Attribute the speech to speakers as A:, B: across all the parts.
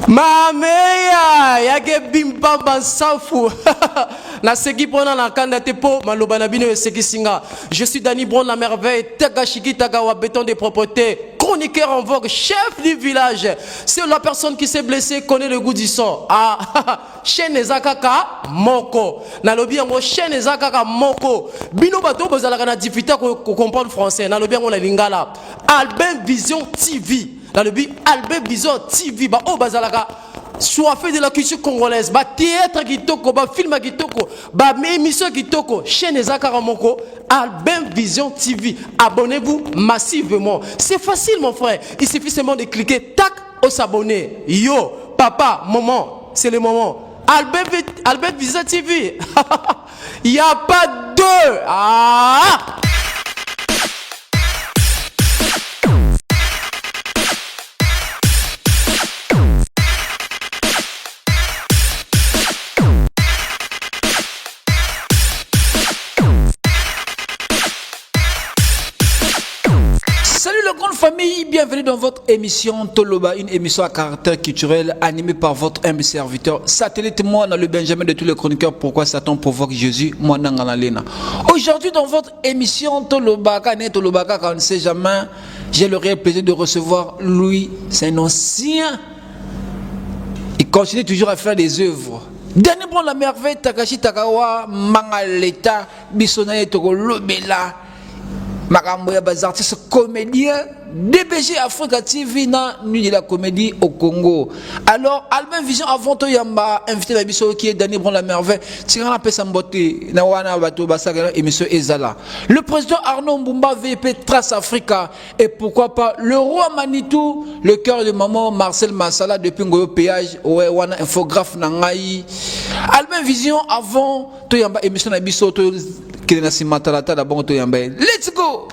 A: Mameya yake bimba bansafu na seki pona na kanda te po maloba na bino seki singa. Je suis Danny Brown la merveille, Takashiki Tagawa béton des propretés, chroniqueur en vogue, chef du village. C'est la personne qui s'est blessée connaît le goût du sang. Ah chaîne ezakaka moko. Na lobi yango chaîne ezakaka moko. Bino bato bozalaka na difficulté ko comprendre français. Na lobi yango na lingala. Albin Vision TV. Dans le but Albert Bizot TV ba o bazalaka soifé de la culture congolaise ba théâtre kitoko ba film kitoko ba émission kitoko chaîne ezakara moko Albert Vision TV. Abonnez-vous massivement, c'est facile mon frère, il suffit seulement de cliquer tac au s'abonner. Yo papa maman c'est le moment. Albert Vision TV. Il y a pas deux. Ah.
B: Salut la grande famille, bienvenue dans votre émission Toloba, une émission à caractère culturel animée par votre humble serviteur Satellite moi dans le Benjamin de tous les chroniqueurs. Pourquoi Satan provoque Jésus, moi Nanganalena. Aujourd'hui dans votre émission Toloba, quand on ne sait jamais, j'ai le réel plaisir de recevoir Louis, c'est un ancien. Il continue toujours à faire des œuvres. Danny Brown la merveille, Takashi Tagawa, Mangaleta, Bissonaye Togo Lobela. Makamboya bas artistes comédiens DBG Africa TV na nuit de la comédie au Congo. Alors Albin Vision avant to yamba invité la biso qui est Danny Brown la merveille tirana pesa mbote na wana bato basaka émission ezala. Le président Arnaud Mbumba VP Trace Africa et pourquoi pas le roi Manitou, le cœur de maman Marcel Massala depuis Ngoyo péage ouais wana infographe na ngai. Albin Vision avant to yamba émission na biso to let's go.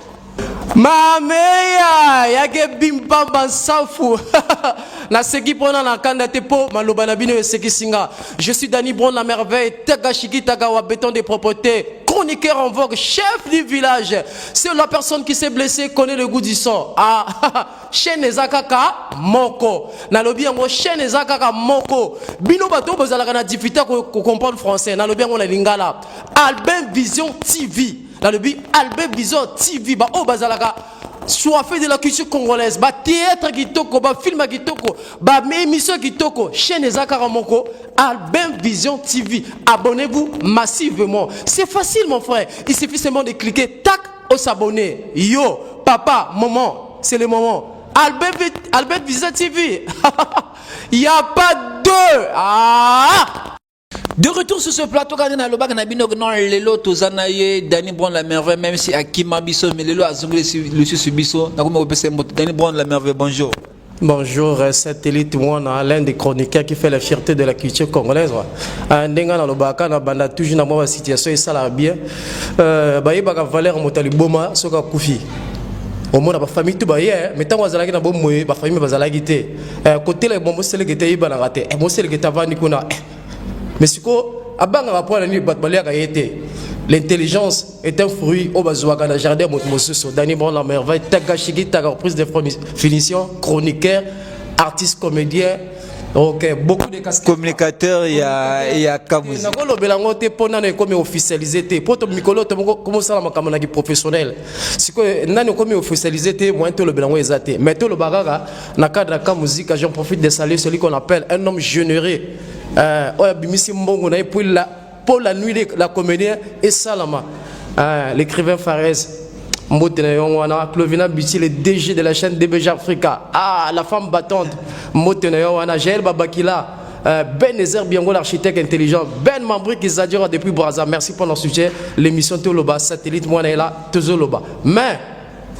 A: Mameya yake bimba bansafu na seki pona na kanda te po maloba na bino seki singa. Je suis Danny Brown la merveille, Takashiki Tagawa béton des propretés, chroniqueur en vogue, chef du village. C'est la personne qui s'est blessée connaît le goût du sang. Ah chaîne ezakaka moko. Na lobi yango chaîne ezakaka moko. Bino bato bozalaka na difficulté ko comprendre français. Na lobi yango na lingala. Albin Vision TV. Dans le but Albert Bizot TV ba o bazalaka soifé de la culture congolaise ba théâtre kitoko ba film kitoko ba émission kitoko chaîne ezakara moko Albert Vision TV. Abonnez-vous massivement, c'est facile mon frère, il suffit seulement de cliquer tac au s'abonner. Yo papa maman c'est le moment. Albert Vision TV. Il y a pas deux. Ah.
B: De retour sur ce plateau, Danny Brown la merveille, même si Akima Bisso, mais Lelo a zonglé sur Bisso, Danny Brown la merveille, bonjour.
A: Bonjour, Satellite Mwana, l'un des chroniqueurs qui fait la fierté de la culture congolaise. Ndenga na lobaka na banda toujours na moi situation et ça la bien. Baye baka Valère Motali Boma soka kufi. Au moins la famille tout baye, mais tant wazalaki na bomo ba famille bazalaki te. Côté les bombo sele gete iba na raté. Mo sele gete vani kuna. Mais ce l'intelligence est un fruit au bazouaka dans jardin Moutmoussoso. Danny Brown la merveille, Takashiki Taga, prise de finition, chroniqueur, artiste, comédien. Ok, beaucoup de casquettes.
B: Communicateur, il y a Kamouzi.
A: Nakolo belango te pona na comme officialisé te. Poto mikolo te comment ça la makamana qui professionnel. Si que nani comme officialisé te moins to le belango ezate. Mais to le bagaga na cadre ka musique, j'en profite de saluer celui qu'on appelle un homme généreux. Bimisi Mbongo na pour la nuit la comédien et Salama. L'écrivain Fares. Clovina Biti, le DG de la chaîne DBG Africa. Ah, la femme battante. Jaël Babakila. Ben Ezer Biango, l'architecte intelligent. Ben Mambri qui s'adjure depuis Brazza. Merci pour notre soutien. L'émission Toloba, Satellite Moana Tozoloba. Mais,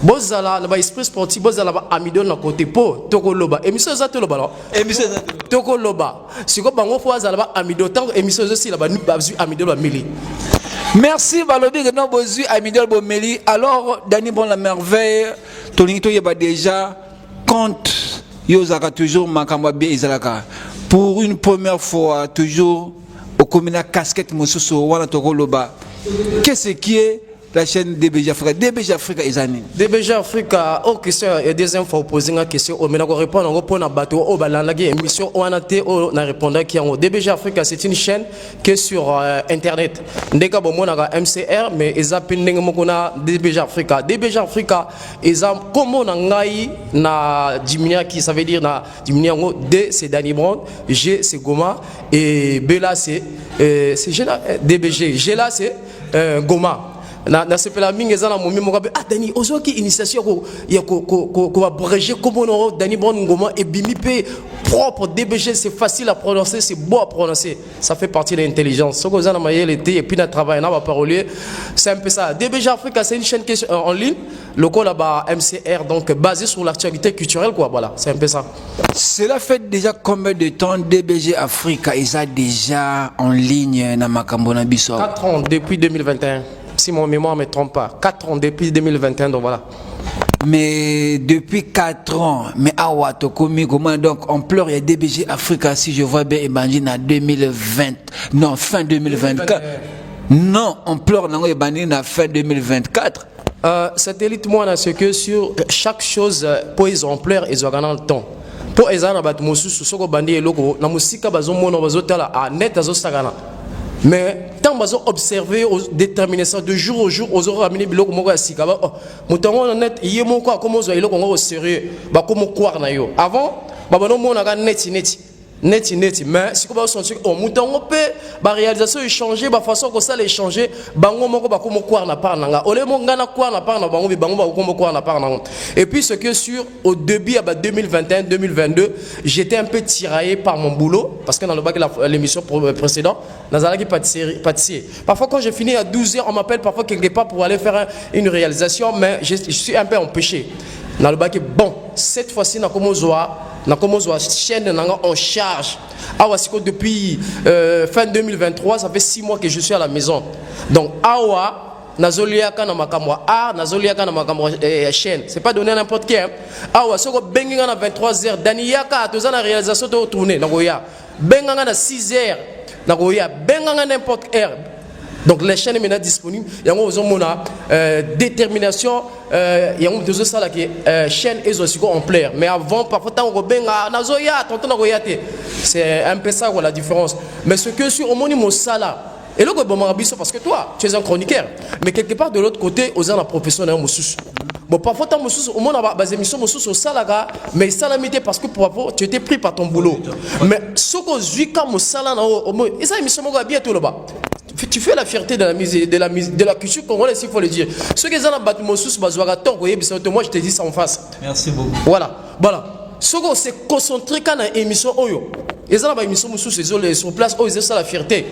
A: Bozala, le esprit sportif, Bozala, Amido, na côté po, Tokoloba. Émission Zatoloba, non? Émission Tokoloba. Si vous avez Zalaba Amido, tant émission aussi, là-bas, nous avons Amido, la Mili.
B: Merci Balobi que nous besoin Amidol Bomeli. Alors Danny Brown la merveille, Tonito yeba déjà compte yozaka toujours makamba bien izalaka. Pour une première fois toujours au communal casquette mosuso wana tokoloba. Qu'est-ce qui est la chaîne DBG Africa. DBG Africa est année.
A: DBG Africa, oh question, il y a des infos posées une question. Oh, mais on répond, on répond à bateau. Oh, bah, la émission, on a été, on a répondu qui en DBG Africa, c'est une chaîne qui est sur Internet. Ndeka bon, on a MCR, mais ils ont pending mokona DBG Africa. DBG Africa, ils ont comme on a ngai na Jimnia qui ça veut dire na Jimnia D c'est Danny Brown, G c'est Goma et B là c'est DBG. G là c'est Goma. Na sepela mingi ezana momi mokabe ah Dani ozoki initiation ko abréger comme on Dani Brown Ngoma et bimi pe propre DBG c'est facile à prononcer c'est beau à prononcer ça fait partie de l'intelligence ce que vous en mayel et puis na travail na ba parolier c'est un peu ça DBG Africa c'est une chaîne qui est en ligne local là-bas MCR donc basé sur l'actualité culturelle quoi voilà c'est un peu ça.
B: Cela fait déjà combien de temps DBG Africa est déjà en ligne na makambo na biso
A: 4 ans depuis 2021. Si mon mémoire ne me trompe pas, 4 ans depuis 2021, donc voilà.
B: Mais depuis 4 ans, mais awa tokomi comment donc on pleure il y a DBG Africa si je vois bien imagine à 2020, non fin 2024. Non, on pleure non imagine à fin 2024.
A: Satellite moi c'est que sur chaque chose pour les ampleurs ils ont gagné le temps. Pour les ans abat mosu soko bandi eloko na musika bazo mono bazo tala a net azo sagana. Mais tant que vous observez, déterminer ça de jour au jour, vous aurez amené biloko moko ya sika ba mutango net yemo ko comment vous iloko ngo sérieux ba comme quoi na yo avant ba bono mona ga net mais si vous sentir oh mutango pe ba réalisation échanger ba façon que ça l'échanger bango moko ba comme quoi na par nanga ole mo ngana quoi na par na bango bango ba comme quoi na par nanga et puis ce que sur au début à 2021 2022 j'étais un peu tiraillé par mon boulot parce que dans le bac l'émission précédente Nazala qui pâtissier. Parfois quand j'ai fini à 12h on m'appelle parfois quelque part pour aller faire une réalisation mais je suis un peu empêché dans le bac bon cette fois-ci na comme chaîne en charge. Awa siko depuis fin 2023 ça fait 6 mois que je suis à la maison. Donc awa nazoliaka na makamwa nazoliaka na makamwa chaîne. C'est pas donné à n'importe qui. Awa soko benginga na 23h daniyaka toza na réalisation to tourner nagoya. Benganga na 6h nagoya benganga n'importe heure. Donc les chaînes maintenant disponibles. Il y a une détermination. Il y a une ça là qui chaîne est aussi en plaire. Mais avant parfois tant on benga nazoya tonton nagoya te. C'est un peu ça la différence. Mais ce que sur au monimo sala et le bon parce que toi tu es un chroniqueur. Mais quelque part de l'autre côté aux la profession d'un moussous. Bon parfois tant moussous au monde a basé émission moussous au salaga mais salamité parce que pour tu étais pris par ton boulot. Mais ce que zuika moussala na au et ça émission mo bien tout là-bas. Tu fais la fierté de la musique, de la culture congolaise, il faut le dire. Ceux qui ont battu mon sous, moi je te dis ça en face.
B: Merci beaucoup.
A: Voilà. Ceux qui se concentrent quand une émission, ils ont une émission sur place, ils ont ça la fierté.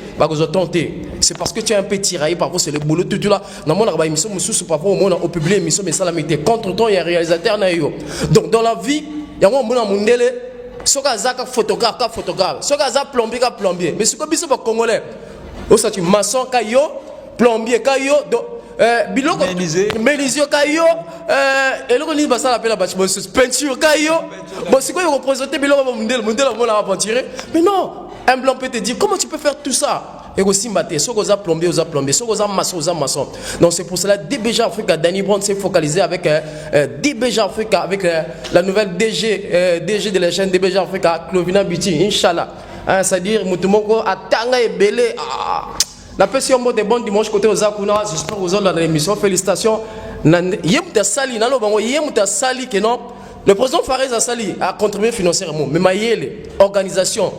A: C'est parce que tu es un peu tiraillé, parfois c'est le boulot tout là. Dans mon émission, parfois on publie une émission, mais ça la mettait. Contre temps, il y a un réalisateur. Donc dans la vie, il y a un monde. Ceux qui ont photographe, ceux qui ont plombier. Mais ceux qui sont congolais. Aussi tu maçon kayo plombier kayo biloko menuisier kayo et le ni basa appelle la bâtiment peinture kayo bon c'est quoi il représenter biloko mondel on l'a pas tiré mais non un blanc peut te dire comment tu peux faire tout ça et aussi maté ceux qui ont plombier ceux qui ont maçon donc c'est pour cela DBG Africa Danny Brown s'est focalisé avec DBG Africa avec la nouvelle DG de la chaîne DBG Africa Clovina Biti Inch'Allah. C'est-à-dire mutumoko atanga ebele la personne mot de bon dimanche côté aux akuna j'espère vous dans l'émission félicitations yemuta sali nalo bango yemuta sali que non le président Fares a sali a contribué financièrement mais mayele organisation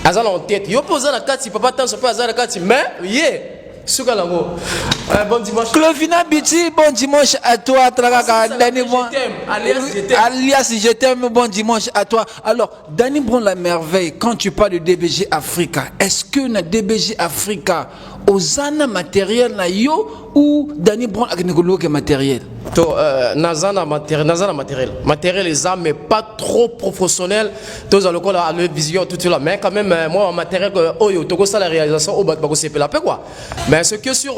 A: azala en tête yo posa na kati papa tant pas azala kati mais bon dimanche.
B: Clovina Biti, bon dimanche à toi. Alias je t'aime, bon dimanche à toi. Alors, Danny Brown la merveille, quand tu parles de DBG Africa, est-ce que na DBG Africa, osana matériel na yo ou Danny Brown a que matériel?
A: Nazana matériel les armes mais pas trop professionnel tous à l'école à la vision tout là mais quand même moi matériel to ça la réalisation au bas c'est la paix quoi mais ce que sur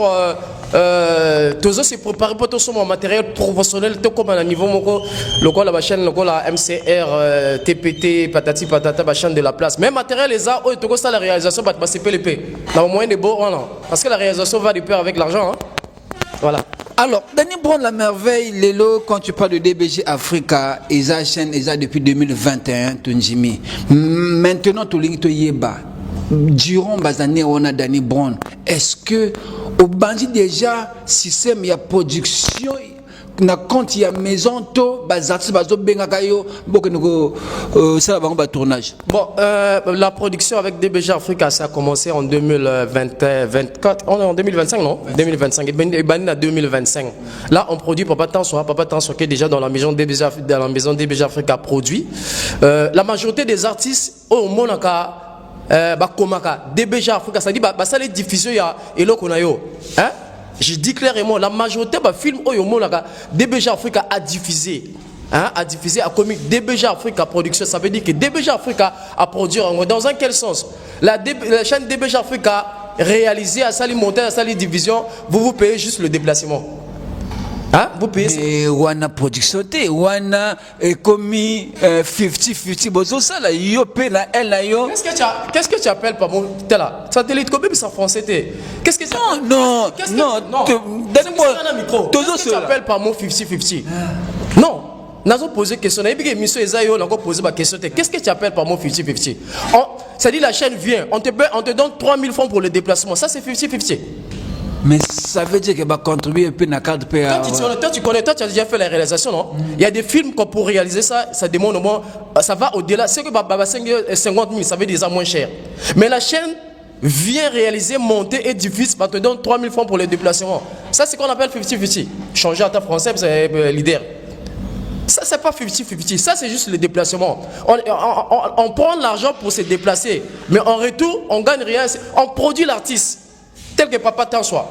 A: tous c'est préparé pour tout mon matériel professionnel tout comme à niveau local la chaîne local la MCR TPT patati patata la chaîne de la place mais matériel les armes to ça la réalisation c'est PLP dans le moyen de beau parce que la réalisation va de pair avec l'argent hein? Voilà.
B: Alors, Danny Brown, la merveille, Lélo, quand tu parles de DBG Africa, ils chaîne depuis 2021, Tunjimi. Maintenant, tu l'as yeba. Durant les années, on a Danny Brown. Est-ce que, au bandit déjà, système, il y a production, na compte il y a maison to bazartis bazo benga kayo bokeno ça va tournage.
A: Bon, la production avec DBG Africa ça a commencé en 2024, on est en 2025 non 2025 et ben à 2025. Là on produit Papa Tansoa qui est déjà dans la maison DBG Africa produit. La majorité des artistes au monaka bakomaka DBG Africa ça dit ça les diffusion ya eloko na yo hein. Je dis clairement, la majorité des films DBG Africa a diffusé. A diffusé, a commis DBG Africa production. Ça veut dire que DBG Africa a produit. Dans un quel sens? La chaîne DBG Africa réalisée à Sali Monté, à Sali Division, vous payez juste le déplacement. Hein? Vous payez.
B: Et wana production te, wana commis 50-50 bozo ça là, yo paye la elle là yo.
A: Qu'est-ce que tu appelles par mon là? Satellite combien ça français te? Qu'est-ce que tu
B: non.
A: Donne-moi qu'est-ce que tu appelles par mon 50-50? Non. Nous avons posé question. Qu'est-ce que tu appelles par mon 50-50? Ça dit la chaîne vient, on te donne 3000 francs pour le déplacement. Ça c'est 50-50.
B: Mais ça veut dire que va contribuer un peu dans le cadre de
A: toi, tu connais, toi, tu as déjà fait la réalisation, non? Il y a des films qu'on pour réaliser ça, ça demande au moins, ça va au-delà. C'est que 50 000, ça veut dire ça moins cher. Mais la chaîne vient réaliser, monter et diffuse, va te donner 3 000 francs pour le déplacement. Ça, c'est ce qu'on appelle 50-50. Changer à ta français, c'est leader. Ça, c'est pas 50-50. Ça, c'est juste le déplacement. On prend l'argent pour se déplacer. Mais en retour, on gagne rien. On produit l'artiste. Tel que Papa Tansoa.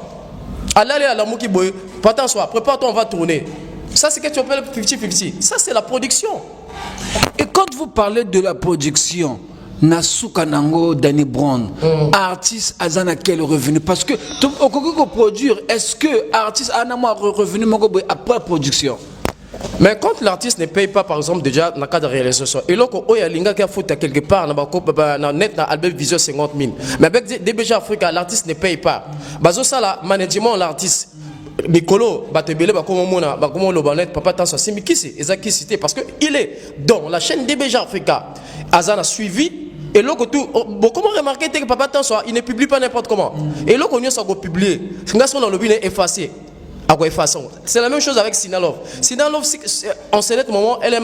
A: Allez à la Mouki Boy, Papa Tansoa, prépare-toi, on va tourner. Ça, c'est ce que tu appelles 50-50. Ça, c'est la production.
B: Et quand vous parlez de la production, Nasuka Nango, Danny Brown, artiste Azana quel revenu? Parce que, au Congo produire, est-ce que artiste a un revenu après la production?
A: Mais quand l'artiste ne paye pas, par exemple, déjà dans le cas de réalisation, et là, il y a des gens qui font quelque part dans net dans Albert Vision 50 000. Mais avec DBG Africa, l'artiste ne paye pas. Bazo ça, la management l'artiste. Nicolo, Batebele, comment le banet, Papa Tansoa, c'est Mikisi, Ezaki parce qu'il est dans la chaîne DBG Africa. Azan a suivi. Et là, comment remarquer que Papa Tansoa, il ne publie pas n'importe comment. Et là, on a publié. C'est ce qu'on a le effacé. C'est la même chose avec Sinalov. Sinalov, en ce moment, elle est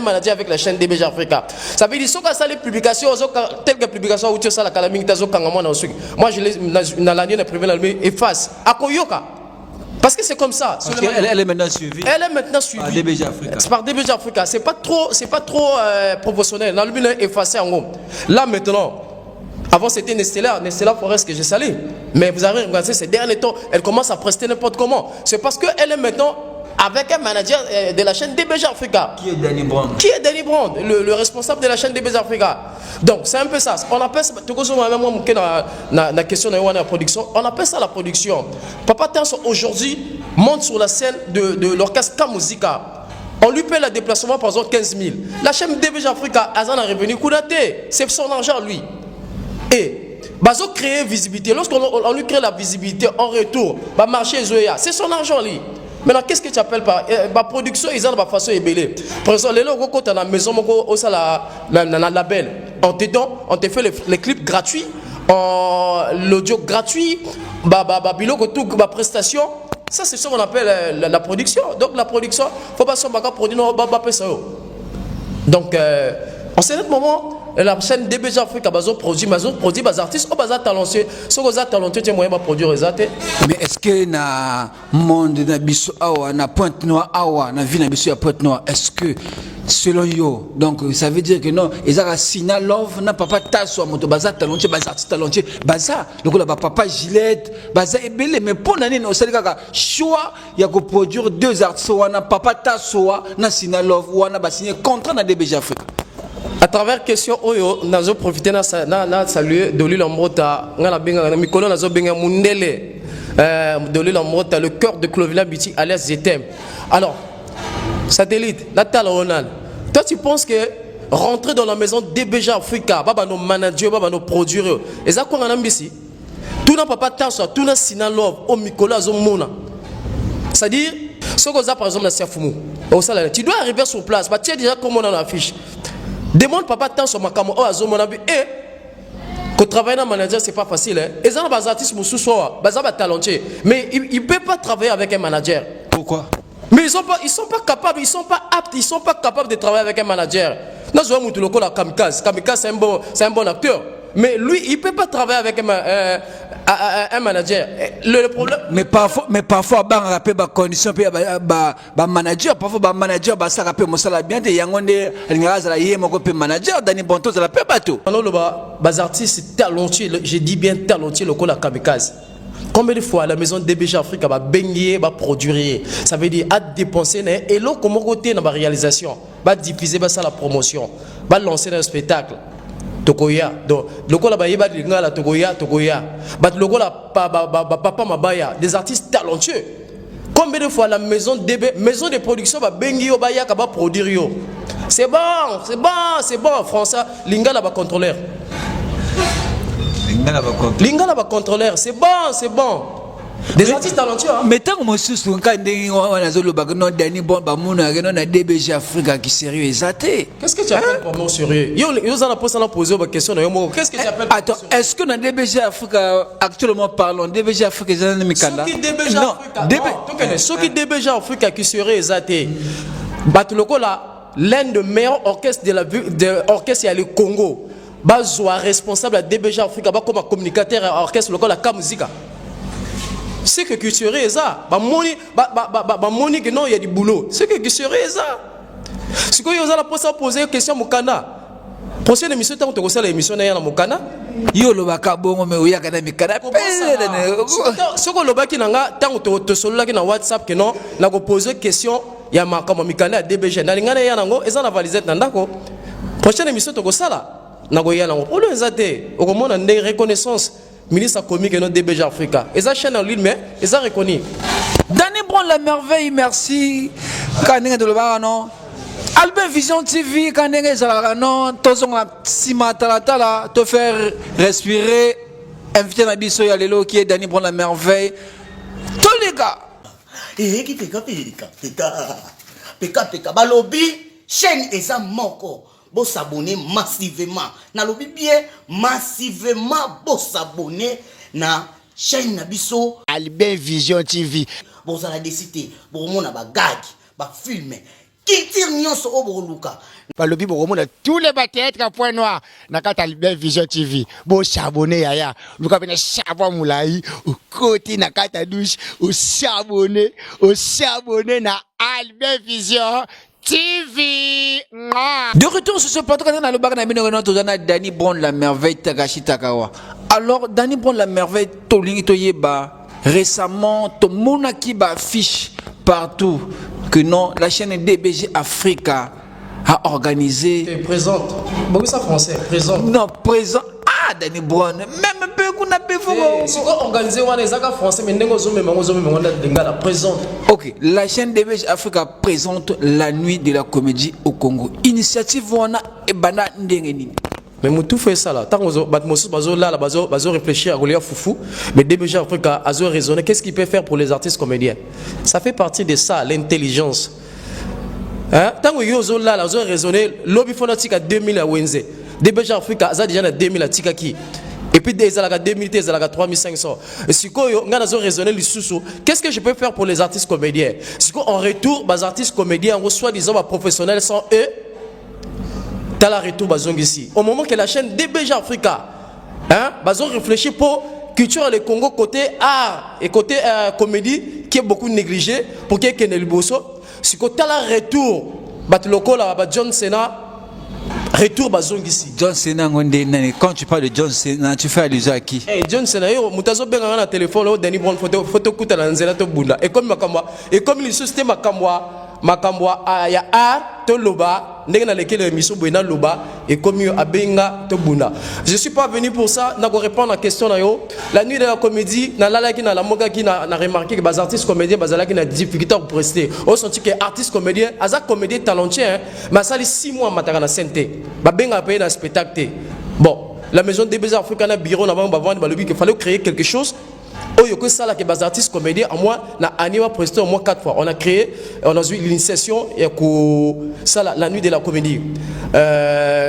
A: manager avec la chaîne DBG Africa. Ça veut dire que ça les publications, telles que publications où tu as la calamité, moi je l'ai dans l'année privé, efface. Akoyoka. Parce que c'est comme ça.
B: Elle est maintenant suivie.
A: Elle est maintenant suivie.
B: Par DBG Africa.
A: C'est par DBG Africa. C'est pas trop proportionnel. Dans le but, effacé en gros. Là maintenant. Avant c'était Nestella Forest que j'ai salé. Mais vous avez regardé ces derniers temps, elle commence à prester n'importe comment. C'est parce qu'elle est maintenant avec un manager de la chaîne DBG Africa.
B: Qui est Danny Brown?
A: Qui est Danny Brown, le responsable de la chaîne DBG Africa. Donc c'est un peu ça. On appelle ça, la question de la production, on appelle ça la production. Papa Tansoa aujourd'hui monte sur la scène de l'orchestre Kamuzika. On lui paie le déplacement par exemple 15 000. La chaîne DBG Africa, Azan a revenu Koudate. C'est son argent lui. Et Bazo crée visibilité. Lorsqu'on lui crée la visibilité en retour, marché Zoya, c'est son argent lui. Maintenant, qu'est-ce que tu appelles par production? Ils ont la façon ébélée. Par exemple, les gens qui sont dans la maison, la label, on te fait les clips gratuits, l'audio gratuit, la prestation. Ça, c'est ce qu'on appelle la production. Donc, la production, il ne faut pas se produire, donc, en ce moment, la chaîne DBG Africa produit des artistes ou des talentueux. Si vous êtes talentueux, vous pouvez produire des artistes.
B: Mais est-ce que dans le monde de Pointe Noire, dans la ville de Pointe Noire, est-ce que selon vous, donc ça veut dire que non, ils ont signé Love, n'a pas Tansoa, baza talentueux, baza artiste talentueux, baza, donc là, papa Gillette, baza Ebele, mais pour l'année, on sait que choix, il y a que produire deux artistes, on a papa Tansoa, n'a signé Love, on a signé contrat dans DBG Africa.
A: À travers question oyo nazo profiter na saluer Doli Lambota ngala benga mikolo nazo benga mundele Doli Lambota le cœur de Clovila Biti alias Zetem. Alors satellite la talonal. Toi tu penses que rentrer dans la maison DBG Africa baba nos managers baba nos producteurs et ça quoi ngana mbisi tout n'a papa Tansoa tout n'a Sina Love au mikolo azo mona C'est-à-dire, ce qu'on a par exemple dans Siafoumou, tu dois arriver sur place, bah, tu es déjà comme on a l'affiche. Demande papa tant sur ma caméra, oh, azo mon avis, que travailler dans le manager, c'est pas facile. Hein. Et ça, les artistes, talentueux. Mais ils ne peuvent pas travailler avec un manager.
B: Pourquoi?
A: Mais ils sont pas capables, ils sont pas aptes, ils sont pas capables de travailler avec un manager. Nous avons la Kamikaze. Kamikaze, c'est un bon acteur. Mais lui, il ne peut pas travailler avec un manager. Le problème.
B: Mais parfois, bah, rappel, bah, condition, bah, manager, parfois, bah, manager, bah, ça rappelle, moi, ça l'a bien, et yangonde, l'ingaz, y est, mon copain manager, Dani Bonto, ça l'a pas bateau.
A: Alors, les artistes talentueux, je dis bien talentueux, le col à Kamikaze. Combien de fois la maison DBG Afrique va baigner, va produire, ça veut dire à dépenser, et là, comment côté dans la réalisation, va diffuser, va ça la promotion, va lancer un spectacle. Tokoya, donc le col là-bas, il va dire la Tokoya, le col là, papa Mabaya, des artistes talentueux. Combien de fois la maison de production va baigner au Baya, va produire. C'est bon, en français, l'inga là-bas contrôleur. Linga là-bas contrôleur, c'est bon. Des artistes talentueux. Hein?
B: Mais tant que moi, je suis un candidat, on a zolo bagno Dani bon bamouna, on a DBG Afrique qui sérieux exaté.
A: Qu'est-ce que tu appelles pour mon sérieux? Yo ça la poser une question. Qu'est-ce que tu appelles?
B: Attends, est-ce que dans DBG Afrique actuellement parlons DBG Afrique est un mikanda?
A: Ce qui DBG Afrique, ce qui DBG Afrique qui sérieux exaté. Batuloko là, l'un des meilleurs orchestres de l'orchestre il y a le Congo. Bazoua responsable à DBG Afrique, comme communicateur à orchestre local à Kamuzika. C'est que tu serais ça. Moni que non, il y a du boulot. C'est que tu serais ça. Si vous avez posé une question à Mukana, prochaine émission, tu as posé l'émission à Mukana.
B: Yo le baka bongo me oya kana mikana.
A: Ce que le baki nanga, tant que tu solo là qui na WhatsApp que non, na ko poser question, ya makama Mikana à DBG. Na lingana ya nango, eza na valisette nandako. Prochaine émission tu as ça là. Na ko ya nango. Pour le zate, au moment on a reconnaissance. Ministre comique et non DBG Africa. Et ça chaîne en ligne, mais ils ont reconnu.
B: Dani Bron la merveille, merci. Kanenge de l'Obara, non. Albin Vision TV, Kanenge Zalara, non. Tozong la Simatalata, te faire respirer. Invité Nabiso Yalelo qui est Dani Bron la merveille. Tous les gars.
C: Eh, qui peka. Balobi, chaîne et ça moko. Bon s'abonner massivement. Na lobi bien massivement bon s'abonner na chaîne Nabiso
D: Albin Vision TV.
C: Bon ça la décidé. Bon mon a ba gag, ba filmer. Qui tire nyonso o boroluka.
D: Balobi bon mon tous les battettes à point noir na kata Albin Vision TV. Bon s'abonner yaya. Luka bena chavo moulai au côté na kata douche au s'abonner na Albin Vision TV.
B: De retour sur ce plateau, quand on a le bac na Dani Bron la merveille Tagashi Takawa. Alors Dani Bron la merveille Tolingi Toyeba récemment ton monaki ba affiche partout que non la chaîne DBG Africa a organisé.
A: Et présente. Bon ça français présente.
B: Non présent. Ah Dani Bron même peu qu'on a peu
A: si on organiser on est français mais ndengo zo même on a dengala présente.
B: OK, la chaîne DBG Africa présente la nuit de la comédie au Congo. Initiative wana e bana ndengeni.
A: Mais tout fait ça là. Tant que bazo là bazo réfléchir à Goliath Foufou, mais DBG Africa a raisonné qu'est-ce qu'il peut faire pour les artistes comédiens. Ça fait partie de ça l'intelligence. Hein? Tant que yo là bazo raisonner lobby phonatique à 2000 à Wenze. DBG Africa a déjà 2000 à Tikaki. Et puis des à 2000 des à 3500. Et si on a raisonné les sous, qu'est-ce que je peux faire pour les artistes comédiens? Si en retour les artistes comédiens on soit disant professionnels sans eux dans la retour bazong ici. Au moment que la chaîne DBG Africa hein bazong réfléchir pour culture le Congo côté art et côté comédie qui est beaucoup négligé pour qu'il y ait Bosso. Si côté la retour batloko là John Cena retour bazong ici.
B: John Cena quand tu parles de John Cena tu fais allusion à qui?
A: John Cena yo mutazo benga na téléphone au Dani Bron photo kuta na nzela to bunda et comme le système makambwa ya art to loba ndenge na lequel mission boina loba et comme yo abenga to bunda. Je suis pas venu pour ça na ko répondre à la question na yo. La nuit de la comédie na lala ki na la moka ki na remarqué que les artistes comédiens bazala ki na difficulté pour prester. On senti que artiste comédien aza comédien talentueux hein mais ça les 6 mois mataka na santé. Ba benga payer na spectacle. Bon, la maison DBG Africa na bureau na ba vendre ba lobi qu'il fallait créer quelque chose que ça là que bas artistes comédiens en moi na anima presté au moins 4 fois. On a créé, on a eu l'initiation et ça la nuit de la comédie.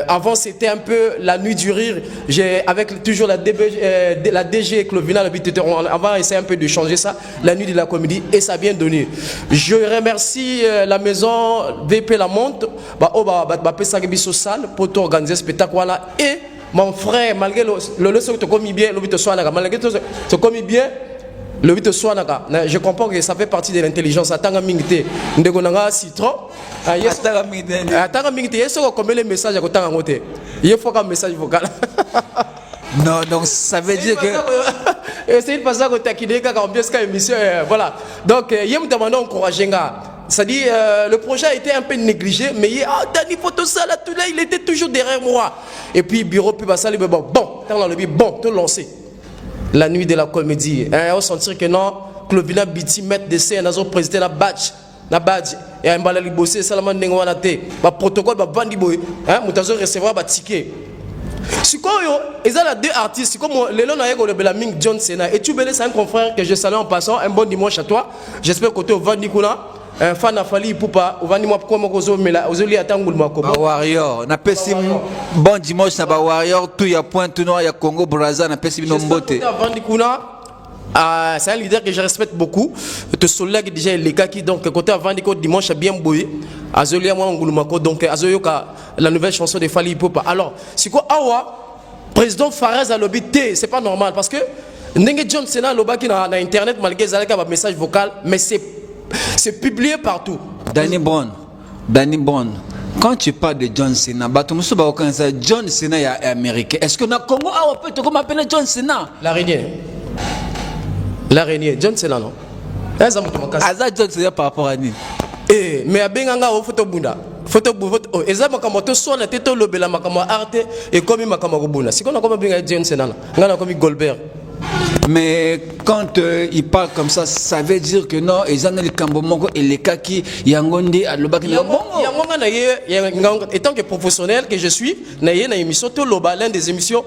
A: Avant c'était un peu la nuit du rire. J'ai avec toujours la DG Clovina on va essayer un peu de changer ça, la nuit de la comédie et ça a bien donné. Je remercie la maison VP La Monte salle pour organiser ce spectacle là et mon frère, malgré le son que tu commis bien, le malgré tout tu commis bien, le je comprends que ça fait partie de l'intelligence. Attends, mingte, ndegonanga citron. Attends, mingte, est-ce que combien les messages à côté en côté? Il faut qu'un message vocal.
B: Non, donc ça veut dire que.
A: C'est une façon que tu as quitté quand on biesque émission. Voilà. Donc, il y a un demande encourager. C'est-à-dire, le projet a été un peu négligé, mais Dani photo ça là, tout là, il était toujours derrière moi. Et puis, bureau, puis ça, bon, tout lancé. La nuit de la comédie. On va sentir que non, Clovina Biti, maître de scène, nous avons présenté la badge. Et un balai bossé, seulement n'engouana te. Le protocole, bandi boy. Nous avons recevoir un ticket. Si quoi, ils ont deux artistes, comme le long de Belaming John Cena. Et tu veux c'est un confrère que je salue en passant. Un bon dimanche à toi. J'espère que tu es au Vandikuna. Un fan a fallu pour pas. Au Vandimoi, pourquoi moi, mais là, aux Oli attendent le
B: Warrior. On a pessim bon dimanche, na ba Warrior. Tout y a point, tout noir, y a Congo, Brazza, on a pessim non beauté.
A: Vandikuna. C'est un leader que je respecte beaucoup. Te soleil déjà les gars qui donc côté avant dimanche a bien boyé. Azolia moi ngulumako donc Azoyoka la nouvelle chanson de Fally Ipupa. Alors, c'est quoi awa président Fares a l'obité, c'est pas normal parce que Ndenge John Cena loba qui na internet malgré zalaka ba message vocal mais c'est publié partout.
B: Danny Brown. Quand tu parles de John Cena, John Cena est américain. Est-ce que dans le Congo, on peut te appeler John Cena?
A: L'araignée, John Cena non.
B: Aza John Cena par rapport à nous.
A: Mais à Benganga au photo bunda. Photo oh, eza makamoto so na teto lobela makamo arte et comme makamo bunda. Si qu'on a comme benga John Cena, ngana comme Goldberg.
B: Mais quand il parle comme ça veut dire que non, ils ont le Kambomoko et les Kaki, Yangondi, Alobaki.
A: Étant que professionnel que je suis, naïe na émission Toloba, l'une des émissions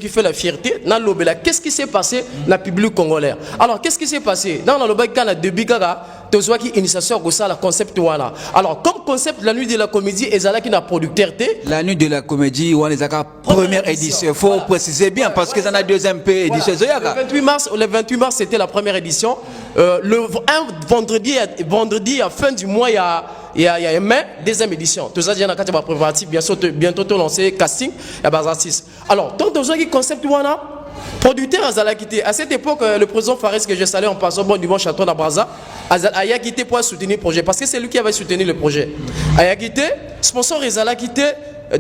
A: qui fait la fierté, na Lobela. Qu'est-ce qui s'est passé dans le public congolais? Alors, qu'est-ce qui s'est passé dans la Loba quand la début gaga, tu qui initiation de ça la concept voilà. Alors, comme concept la nuit de la comédie, ezala qui n'a producteur
B: la nuit de la comédie, on les a première édition. Il faut préciser bien parce que ça a deuxième édition.
A: Le 28 mars, c'était la première édition. Vendredi à fin du mois, il y a un mai, deuxième édition. Tout ça, il y a un préparatif, bientôt lancé casting, il y a des artistes. Alors, tant que qui concept voilà, producteur Azala quitté. À cette époque, le président Fares que je salue en passant bon dimanche à Tona Braza, Aya quitté pour soutenir le projet parce que c'est lui qui avait soutenu le projet. Aya quitté, sponsor Azala quitté.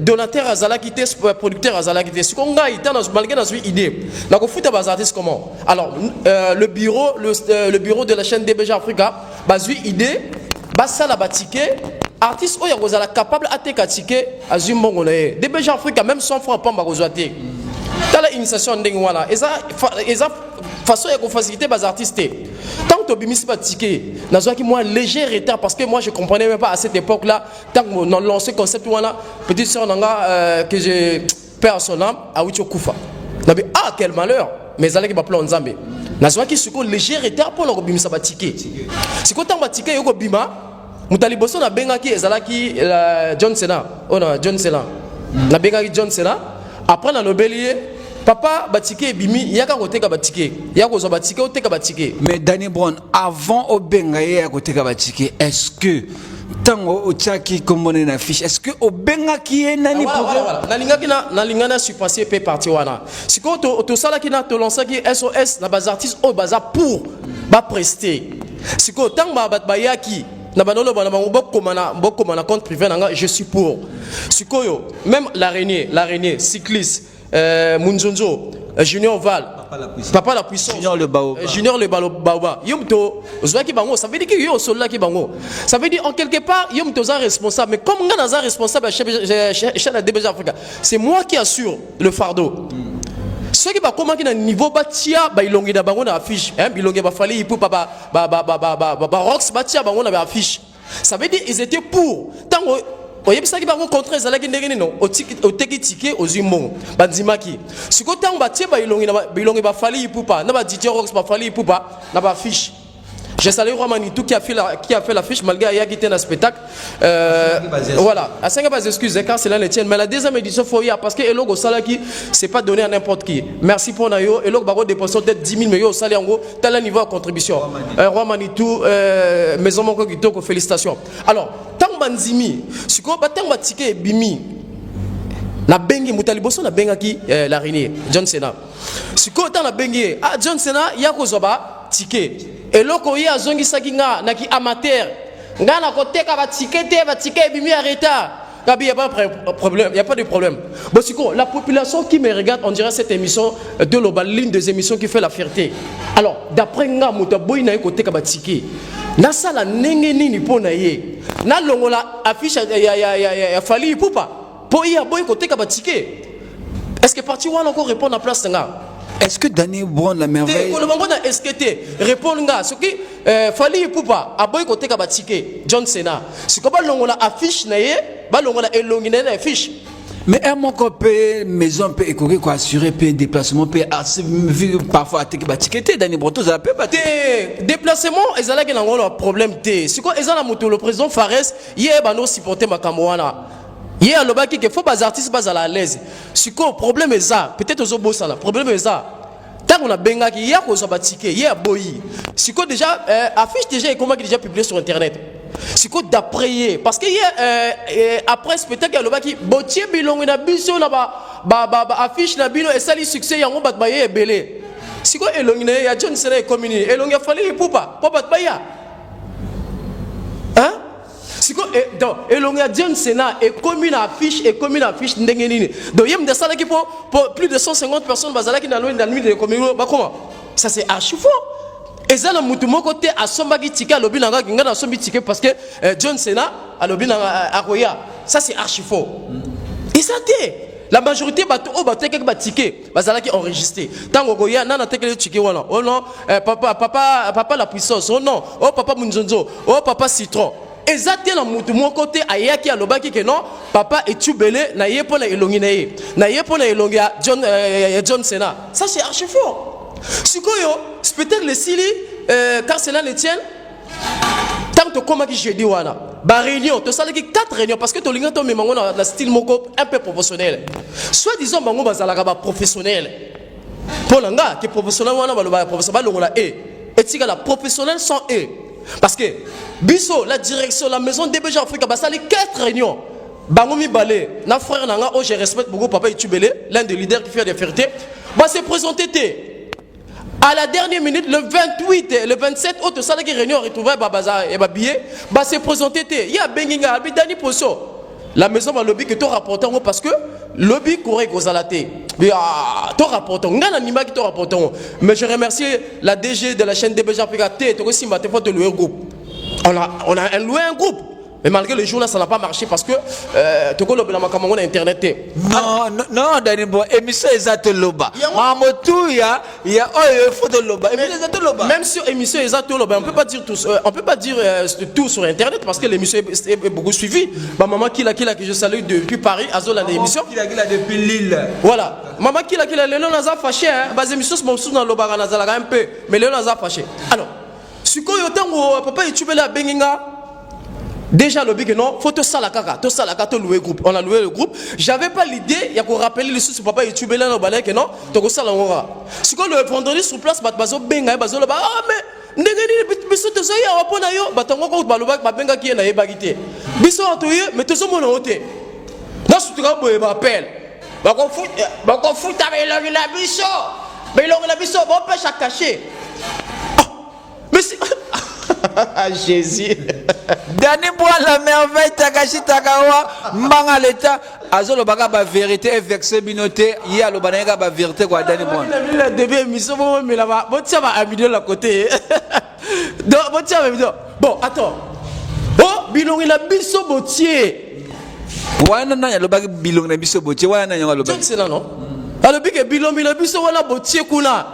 A: Donateur Azala quitté, producteur Azala quitté. Ce qu'on a été malgré dans une idée. Donc, on fout à artistes comment? Alors, le bureau de la chaîne DBG Africa, basé idée, basa la batiqué, artiste oya gozala capable à te katiqué, azum mongolais. DBG Africa, même 100 francs pas magozoaté. Dans l'initiation de Ngwala, et ça façon de faciliter les artistes. Tant que tu n'as pas de ticket, qui moi léger retard parce que moi je ne comprenais même pas à cette époque-là. Tant que nous avons lancé le concept, petite soeur que j'ai perdu son âme, à Oucho Koufa. Ah, quel malheur! Mais ça qui m'a appelé en Zambie. Nous qui un léger retard pour nous bimisa ticket. Si quand tu as ticket, tu as bima. Mutali bosso na benga ki ezalaki John Cena. Oh non, John Cena. Na benga ki John Cena. Après dans le bélier. Papa batike bimi yaka koteka batike yako zo batike oteka batike.
B: Mais Danny Brown avant obenga ya koteka batike, est-ce que tango ochaki kombone na fiche, est-ce que obenga ki e nani
A: voilà na lingana supposé pe parti wana siko to sala ki na to lancer ki SOS na bas artistes au bazar pour ba prester siko tango ba yaki na banolo bana boko na compte privé nanga je suis pour sikoyo même l'araignée cycliste Munzonzo, Junior Val, Papa la puissance,
B: Junior le
A: Baoba, Yomto, Zouaki Bango, ça veut dire qu'il y a un soldat qui Bango. Ça veut dire en quelque part, Yomto est responsable, mais comme on est responsable chez la DBG Africa, c'est moi qui assure le fardeau. Ceux qui va comment qui na niveau batia ba ilongi da bango na affiche hein bilongi ba fali ipu ba rox batia bango na affiche. Ça veut dire ils étaient pour tant oyebisaki bango contrat ezalaki ndenge nini no oteki ticket ozwi mbongo bandimaki sikoyo ntango batie bilongi bafali ipupa na badj rox bafali ipupa na bafiche. J'ai salué Roi Manitou qui a fait l'affiche malgré Ayaki dans le spectacle. Voilà, à 5 pas excuse car c'est là les tiennes. Mais la deuxième édition faut y aller parce que Elogo Salaki c'est pas donné à n'importe qui. Merci pour Nayo. Elogo Bago dépense peut-être 10 000 mais au salaire en gros tel niveau de contribution. Roi Manitou, maison mon coquito, félicitations. Alors, tant banzimi, si quoi tant ticket bimi. Na bengi mutaliboso na bengaki l'araignée John Cena. Si quoi tant na bengi John Cena yako zoba ticket. Et loko ye azongisaki nga naki amateur nga na koteka ba ticket bimi arrêta kabi y a pas de problème, il y a pas de problème. Bon siko la population qui me regarde on dirait cette émission de Loba l'une des émissions qui fait la fierté. Alors d'après nga muta boy na koteka ba ticket na sala ndenge nini pona ye na longola affiche ya fali pupa po ya boy koteka ba ticket. Est-ce que parti wana encore répondre à place nga?
B: Est-ce que Danny Brown la merveille
A: est-ce que tu réponds nga ce qui fali poupa aboy côté ka batike John Cena si ko ba longola affiche na ye ba longola elongi na affiche
B: mais un mon copé maison peut écouter quoi assurer peut déplacement peut parfois attaquer batike Danny Brown tout ça peut pas
A: déplacement ezala ke na ngolo problème té si ko ezala moto le président Fares ye ba no supporter makambo wana. Hier, le bac qui faut pas artistes pas à l'aise. Si quoi problème est ça, peut-être aux obos là. Problème est ça. Tant qu'on a benga qui hier qu'on soit ticket, hier boyi. Si quoi déjà affiche déjà et comment qui déjà publié sur internet. Si quoi d'après hier, parce que hier après spectacle le bac qui botier bilong na biso là ba affiche na bino et ça li succès yango bat baye belé. Si quoi elong na ya John Cena communi, elong ya fali poupa bat baya. Hein? Si quoi donc elong ya John Cena et commune affiche ndenge nini. Donc yem de ça là qui pour plus de 150 personnes bazala qui dans le nuit de commune ba comment? Ça c'est archi faux. Et ça, le mouton côté à sombaki ticket à l'obinanga qui n'a sombi ticket parce que John Cena à l'obinanga à Roya. Ça c'est archi faux. Et ça t'est. La majorité bateau au bateau quelques tickets, bazala qui enregistré. Tant que Roya n'a pas de ticket voilà. Oh non, papa la puissance. Oh non, oh papa Munzonzo, oh papa citron. Et ça t'est le mouton côté à yaki à l'obaki que non, papa est tubelé na yé pour la elongi na yé pour la elongi John Cena. Ça c'est archi faux. Sikoyo, spectacle le Sili, car c'est là le tien. Tant que comment que je dis voilà, bah réunion, tu sais que 4 réunions parce que tu l'as ton mémoire dans le style moko un peu professionnel. Soit disons bango bazalaga ba professionnel. Pour l'anga qui est professionnel wana ba professionnel longola et tika la professionnel sans e. Parce que biso la direction la maison DBG Africa ba sali 4 réunions. Bango mi balé, na frère nanga oh je respecte beaucoup papa Itubele, l'un des leaders qui fait des fiertés. Bah c'est présenté à la dernière minute, le 28 et le 27 autres salles qui réunion retrouvé Babaza et Babillé, bah c'est présenté. Il y a Benginga, Abidani Poso. La maison va lobby que tu rapportes parce que lobby correct aux alatés. Mais tu rapportes, on a un animal qui te rapporte. Mais je remercie la DG de la chaîne DBG Africa T, tu aussi matin de louer un groupe. On a loué un groupe. Mais malgré le jour là, ça n'a pas marché parce que tu connais le internet.
B: Non, Danny Brown, émission exacte loba. Mamotou ya photo loba.
A: Même sur émission exacte loba, on peut pas dire tout, tout sur internet parce que l'émission est beaucoup suivie. Ma maman qui que je salue depuis Paris, Azola l'émission.
B: Qui l'a depuis Lille.
A: Voilà. Maman qui l'a le Léon Naza fâché hein. Bas émission c'est mon sous dans loba Naza un peu, mais Léon Naza fâché. Alors, ce qu'on y autant papa YouTube la benginga. Déjà le big non, faut tout ça la caca, tout louer groupe. On a loué le groupe. J'avais pas l'idée, il y a qu'on rappeler les sous papa YouTube là no balai que non, tout ça la aura. Ce qu'on le vendredi sur place bat bazo benga bazo là ah mais ndengeni biso to so ya wapona yo batongo ko baloba ba benga ki na yebagité. Biso atoye mais to so mona hote. Dans ce truc boye ba appel. Ba ko foot avec la biso. Mais la biso bon pêche à cacher. Mais Jésus.
B: Danny Brown la merveille Takashi Takawa mbanga l'état azolo baka ba vérité et vexé binoté ya lo bananga ba vérité quoi Danny Brown.
A: La début émission mais là-bas bon ça va amider la côté. Donc bon ça bon attends. Oh bilongi la biso botier.
B: Wana na lo baka bilongi na biso botier wana na lo baka.
A: C'est là non. Alors big bilongi la biso wana botier kuna.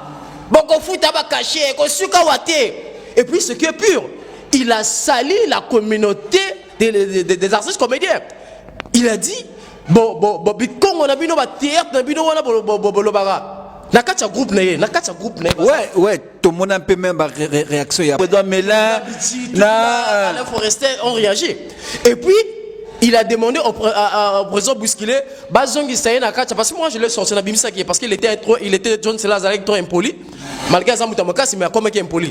A: Boko futa ba caché ko suka wate. Et puis ce qui est pur, il a sali la communauté des artistes comédiens. il a dit bikongo na bino ba théâtre na bino wana bolobaka na kati ya groupe na ye
B: ouais tout le monde un peu même réaction ya président Mélin
A: Alain Forestier ont réagi et puis il a demandé au président Bousquilé bazongi saye na kati parce que moi je l'ai sorti na bimisa qui parce qu'il était John Selazarek trop impoli malgré ça mutamaka mais comme qui impoli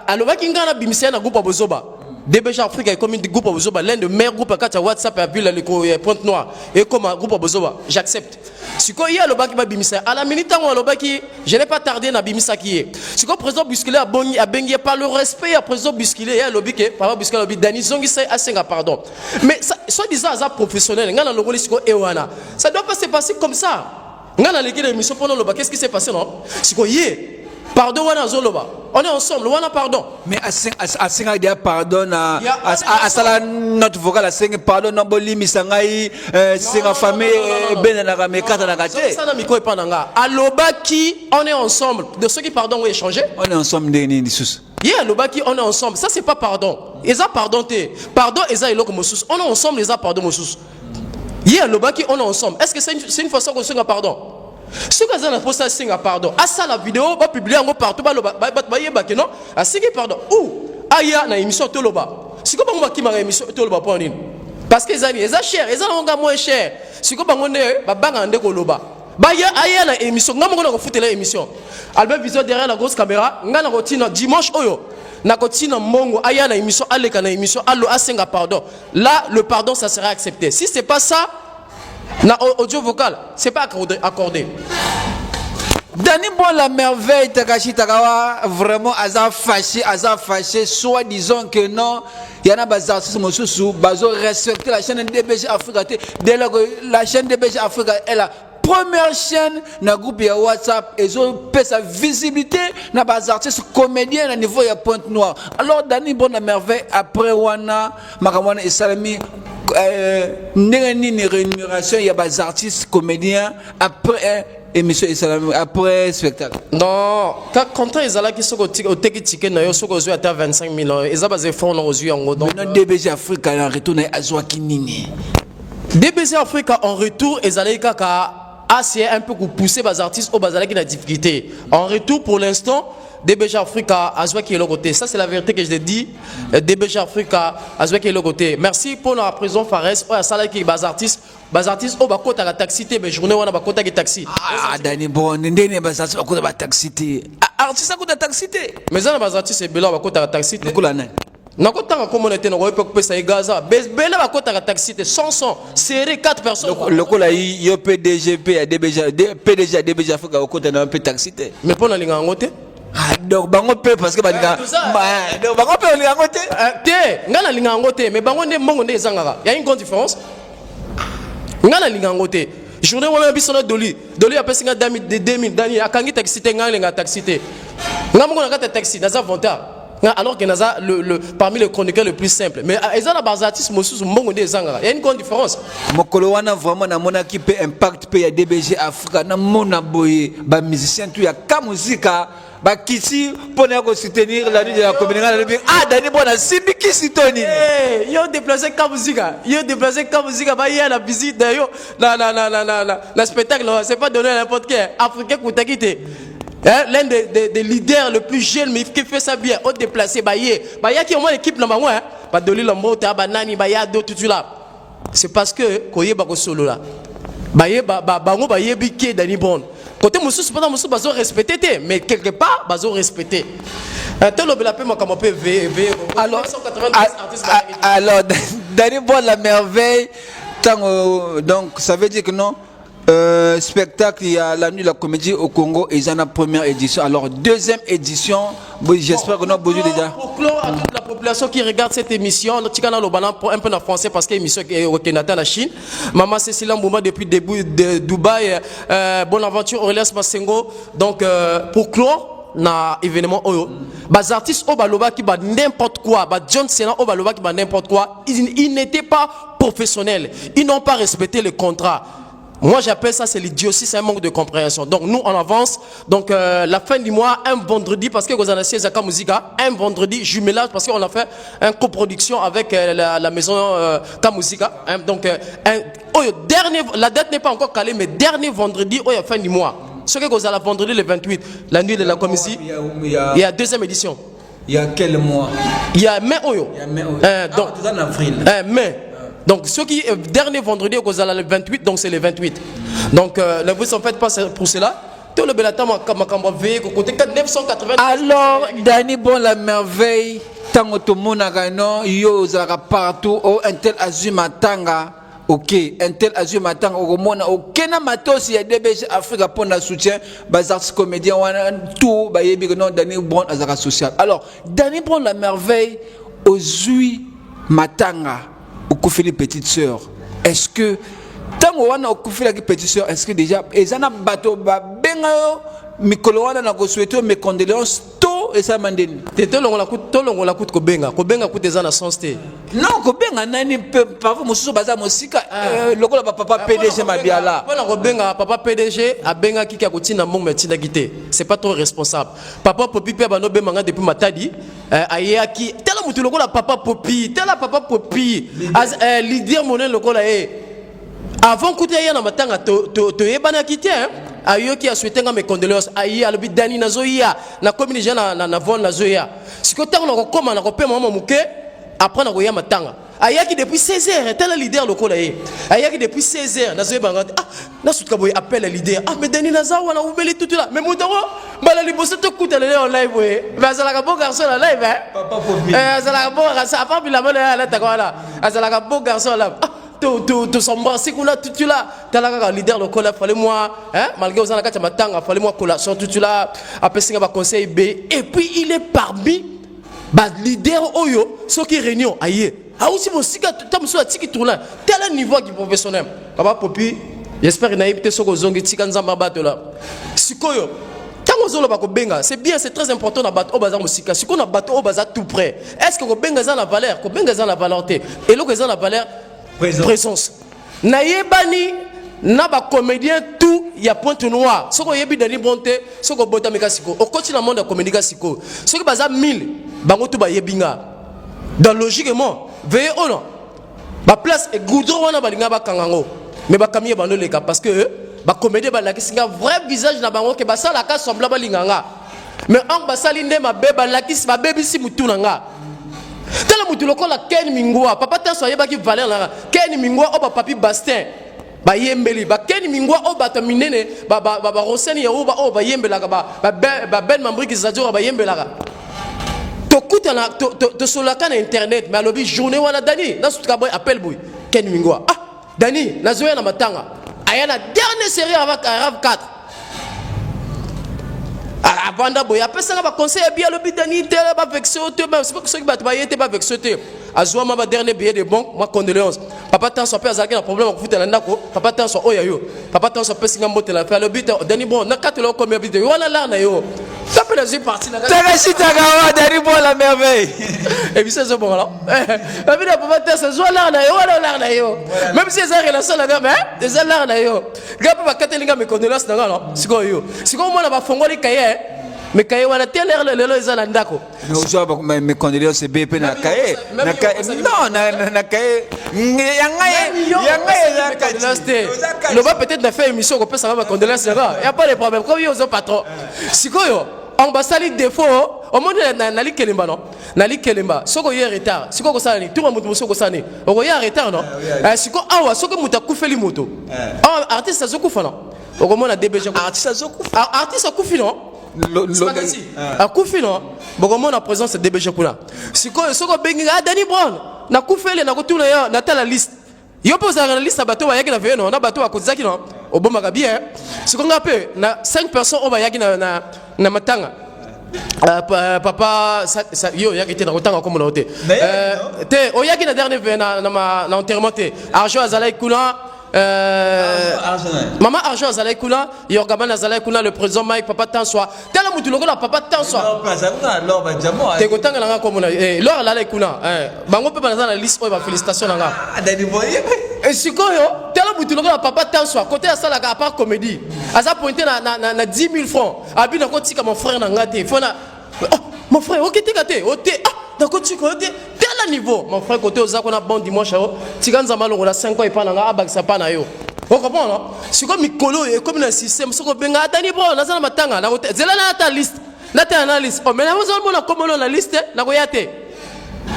A: alors qui ngana bimisa na groupe bozoba DBG Africa est comme un groupe à Bozoba, l'un des meilleurs groupes à WhatsApp et à Ville à Pointe-Noire. Et comme un groupe à Bozoba, j'accepte. Si il y a le bac qui va bimisa, à la minute où le bac qui, je n'ai pas tardé à bimisa qui est. Si le président Bousquilé a bengi par le respect à président Bousquilé et à l'objet que, par exemple, Bousquilé a dit, Dani Zongi c'est assez pardon. Mais soit disant à professionnel, ngana le rôle et wana. Ça doit pas se passer comme ça. Ngana l'équipe de l'émission pendant le bac, qu'est-ce qui s'est passé non? Si quoi pardon wana zoloba. On est ensemble, wana pardon.
B: Mais à 5 dia pardon à sala notre vocal à 5 pardon na boli misangai c'est la famille ben na ramekata na kate.
A: Ça na miko e pananga. Alobaki on est ensemble. De ceux qui pardon ont échangé.
B: On est ensemble des sous.
A: Yeah, alobaki on est ensemble. Ça c'est pas pardon. Eza pardon té. Pardon eza eloko mosus. On est ensemble eza pardon mosus. Yeah, alobaki on est ensemble. Est-ce que c'est une façon qu'on se pardon? Ce que vous avez fait, c'est pardon. À ça, la vidéo va publier partout. Non, à ce qui pardon. Ou aya na émission Toloba. Si vous avez qui m'a émission Toloba pour une. Parce que les amis, ils sont chers, ils sont moins chers. Si vous avez banga Koloba. Aya na émission. Nous avons fait l'émission. Albert Vision derrière la grosse caméra. Nous avons continué dimanche oyo. Na kotina mongo aya na émission aleka na émission allo asenga pardon. Là, le pardon ça sera accepté. Si c'est pas ça. Na audio vocal, c'est pas accordé.
B: Dani Bon la merveille Takashi Takawa vraiment azar fâché, soit disons que non, il y en a des artistes qui bazo respecter la chaîne DBG Africa. Dès la chaîne DBG Africa est la première chaîne na groupe ya WhatsApp et ils ont fait sa visibilité na bas artistes comédiens à niveau ya Pointe-Noire. Alors Dani Bon la merveille après wana makamwana et salami une rémunération il y a des artistes comédiens après émission après spectacle.
A: Non, quand ils allaient qui sont au ticket na yo sont aux yeux à 25 000 ils ont basé fond aux yeux en gros donc
B: DBG Africa en retour na azwa kinini
A: DBG Africa en retour ils allaient kaka assez un peu pour pousser les artistes au bazar qui a difficulté en retour pour l'instant DBG Africa azwa qui est le côté ça c'est la vérité que je te dis DBG Africa azwa qui est le côté merci pour la présence Fares ou à sala qui bas artistes au bakota la taxi mais journée on a bakota qui taxi
B: Dani Bon ndene bas artistes bakota ba taxi artiste bakota taxi
A: mais ça bas artistes c'est bela bakota la taxi
B: kula nani
A: nakotanga communauté na ko pesa igaza bela bakota la taxi 100 serré 4 personnes
B: le kola yo PDG PDG DBG Africa bakota na pe taxi
A: mais pour na linga ngote
B: donc bango pe parce que balinga donc bango pe linga ngote
A: te ngana linga ngote mais bango nde mbongo nde ezangaka y a une grande différence ngana linga ngote journée wana biso na doli a pesi nga 2000 dani akangi taxi te ngana linga taxi te ngamongo na kata taxi naza volontaire alors que naza parmi les chroniqueurs le plus simple mais ezala bas artiste mosusu mbongo nde ezangaka y a une grande différence
B: mokolo wana vraiment na mona ki pe impact pe ya DBG Africa na mona boye ba musicien tu ya ka muzika ba kisi pona ko soutenir la nuit de la communauté Dani Bon simbi kisi toni
A: yo déplacer ka muzika ba y a la visite d'ailleurs la spectacle c'est pas donné à n'importe qui africain kutakite l'un des leaders le plus jeune mais qui fait ça bien au déplacé ba y a qui au moins équipe number 1 ba doli la mota ba nani ba ya do tout là c'est parce que koye ba ko solo là bango ba yebi ke Dani Bon côté musu cependant musu bazo respecté mais quelque part bazo respecté tel obela pe makamo pe
B: alors Dani Bon la merveille donc ça veut dire que non spectacle il y a la nuit de la comédie au Congo et ils en a première édition alors deuxième édition j'espère que nous avons besoin déjà
A: pour clore à toute la population qui regarde cette émission le tika na lo bana un peu en français parce que émission est au Canada la Chine maman Cécile Mbouma depuis début de Dubaï bonne aventure Aurélias Massengo donc pour clore na événement oyo bas artistes au baloba qui ba n'importe quoi ba John Cena au baloba qui ba n'importe quoi ils n'étaient pas professionnels ils n'ont pas respecté le contrat Moi, j'appelle ça, c'est l'idiotie, c'est un manque de compréhension. Donc, nous, on avance. Donc, la fin du mois, un vendredi, parce que vous en avez Zaka Musica, un vendredi, jumelage, parce qu'on a fait une coproduction avec la maison Kamuzika. Donc, la date n'est pas encore calée, mais dernier vendredi, la fin du mois. Ce que vous avez vendredi, le 28, la nuit de la commission, il y a deuxième édition.
B: Il y a quel mois?
A: Il y a mai, donc,
B: en avril.
A: Mai. Donc, ce qui est dernier vendredi, vous avez le 28, donc c'est le 28. Donc, ne vous en faites pas pour cela.
B: Alors, Danny Bon la merveille, tango to monagano, yo zara partout, oh, un tel azumatanga, ok, un tel azumatanga, au mona, ok, na matos, il y a des BG Afrique pour le soutien, bazar comédien, tout, bah, yébi, non, Danny Bon azara social. Alors, Danny Bon la merveille, aux Zui Matanga, au Koufili petite sœur, est-ce que tant qu'on a Koufili la petite sœur, est-ce que déjà ils en a bateau ba bengayo mikolo wana na ko souhaiter mes condoléances to et ça mandeni
A: tete longo la coûte ko benga coûte des ana sensté
B: non ko benga nani parfois mususu baza mosika lokola papa PDG mabiala
A: voilà ko benga papa PDG a benga kiki a kotina mong metina gité c'est pas trop responsable papa Popi pe bano be manga depuis matadi ayaki tela mutu lokola papa Popi tela papa Popi leader monen lokola avant que tu aies un matin, tu es banni quitté. Ayo qui a souhaité mes condoléances. Aïe, albi Dani nazoya, na communiqué na von nazoya. Si que tu as un comment na repère maman mouké, après na goya matanga. Aïe qui depuis 16 heures, tel leader local aïe. Aïe qui depuis 16 heures, nazoya bangante. Ah, na souka boy appelle le leader. Ah, mais Dani nazawa na oubeli tout là. Mais moutaro, bala li bosse te coûte aller en live ouais. Mais ça la bon garçon en live hein. Papa Popi. Ça la bon garçon, après il la mode là ta quoi là. Ça la bon garçon là. Tu s'embrasser qu'on a tout là t'as la leader local là fallait moi hein malgré aux anaka matanga fallait moi collation tout là après singa ba conseil B et puis il est parmi ba leader oyo ceux qui réunion aïe ah aussi mon sika tam so tiki tourna tel niveau qui professionnel papa Popi j'espère na yibite soko zongi tika nzamba bato là sikoyo tango zolo ba ko benga c'est bien c'est très important na bato obaza musika siko na bato obaza tout près est-ce que ko benga za la valeur ko benga za la valeur et lo za la valeur présence. Naïebani, naba comédien tout, il y a pointe noire. Ce qu'on y a Danny Bonté, ce qu'on bota mekasiko. Au côté la monde de comédie siko. Ce qui baza 1000, bango tout ba yebinga. Dans logiquement, veillez au non. Ba place et goudron wana balinga ba kangango. Mais ba kamiye bando leka parce que ba comédie ba la kisinga vrai visage na bango ke ba sala ka sembla ba linganga. Mais en ba salinde ma beba la kis ba bebi si mutunanga. Tala mutu lokola Ken Mingwa papa ta soyeba ki valeur la Ken Mingwa o ba papi Bastin ba yembeli ba Ken Mingwa o ba minene ba roseni ya o ba yembela ba ben mambri ki zadura ba yembela to kuta na to solaka na internet mais alobi journée wana Dani na sutka boy appel boy Ken Mingwa ah Dani na zoya na matanga ayana dernière série avec Arab 4 Abanda boy après ça va conseiller bien le bidani tel va vexer au même c'est pas que ceux qui battent pas était pas vexé azwa ma dernier billet de banque ma condoléance papa tant soit père un problème ko futela ndako papa tant soit oyayo papa tant soit pesinga mbote la faire le bit Dani Bon na katelo comme bit wala la na yo ça peut les parti na
B: Tagashi Tagawa Danny Bon la merveille
A: et puis c'est bon là la vie de papa tant soit joie la na yo wala la na yo même si c'est relation la gamme hein des la na yo gapa ba katelinga me condoléance na non siko yo siko mo na ba fongoli kaye mais kaye wana tele lelo ezala ndako
B: mais aujourd'hui mes condoléances BP na kaye non na kaye yanga
A: le va peut-être na faire émission ko pesa ba condoléances là y a pas de problème comme yo zo patron sikoyo on ba sali défaut au monde na likelemba non na likelemba soko ye retard siko ko sala ni tout mutu soko sala ni oko ya retard non siko awa soko muta kufeli moto artiste azokufa non oko mona DBG artiste akufi non akufi non bokomo na présence de DBG kuna siko soko bengi Danny Bon na kufele na kotuna ya na tala liste yo posa na liste bato ba yaki na veyo na bato akozaki non oboma ka bien siko ngape na 5 personnes o ba yaki na matanga papa yo yaki te na kotanga comme na te o yaki na dernier na enterrement te argent azalai kuna maman argent azalai kuna yorgaman azalai kuna le président Mike papa tant soit tala mutu lokola papa tant soit te kotanga nanga komona lor la kuna bango pe banaza na liste oyo ba félicitations nanga Et sikoyo tellement butuloko na papa tanso à côté à ça la à part comédie asa pointé na 10 000 francs abi na kotika mon frère na ngate fona oh mon frère OK tikate oté ah d'accord tu côté tel niveau mon frère côté ozako na bon dimanche tikanza malongo na 5 ans et pas na abakisa pa na yo. Vous comprenez non? C'est comme Mikolo et comme un système, c'est comme Benga Dani Bro, na zala matanga, na hotel. Zela na ta liste, na ta analyse. Oh mais là vous allez comment on la liste, na koyate.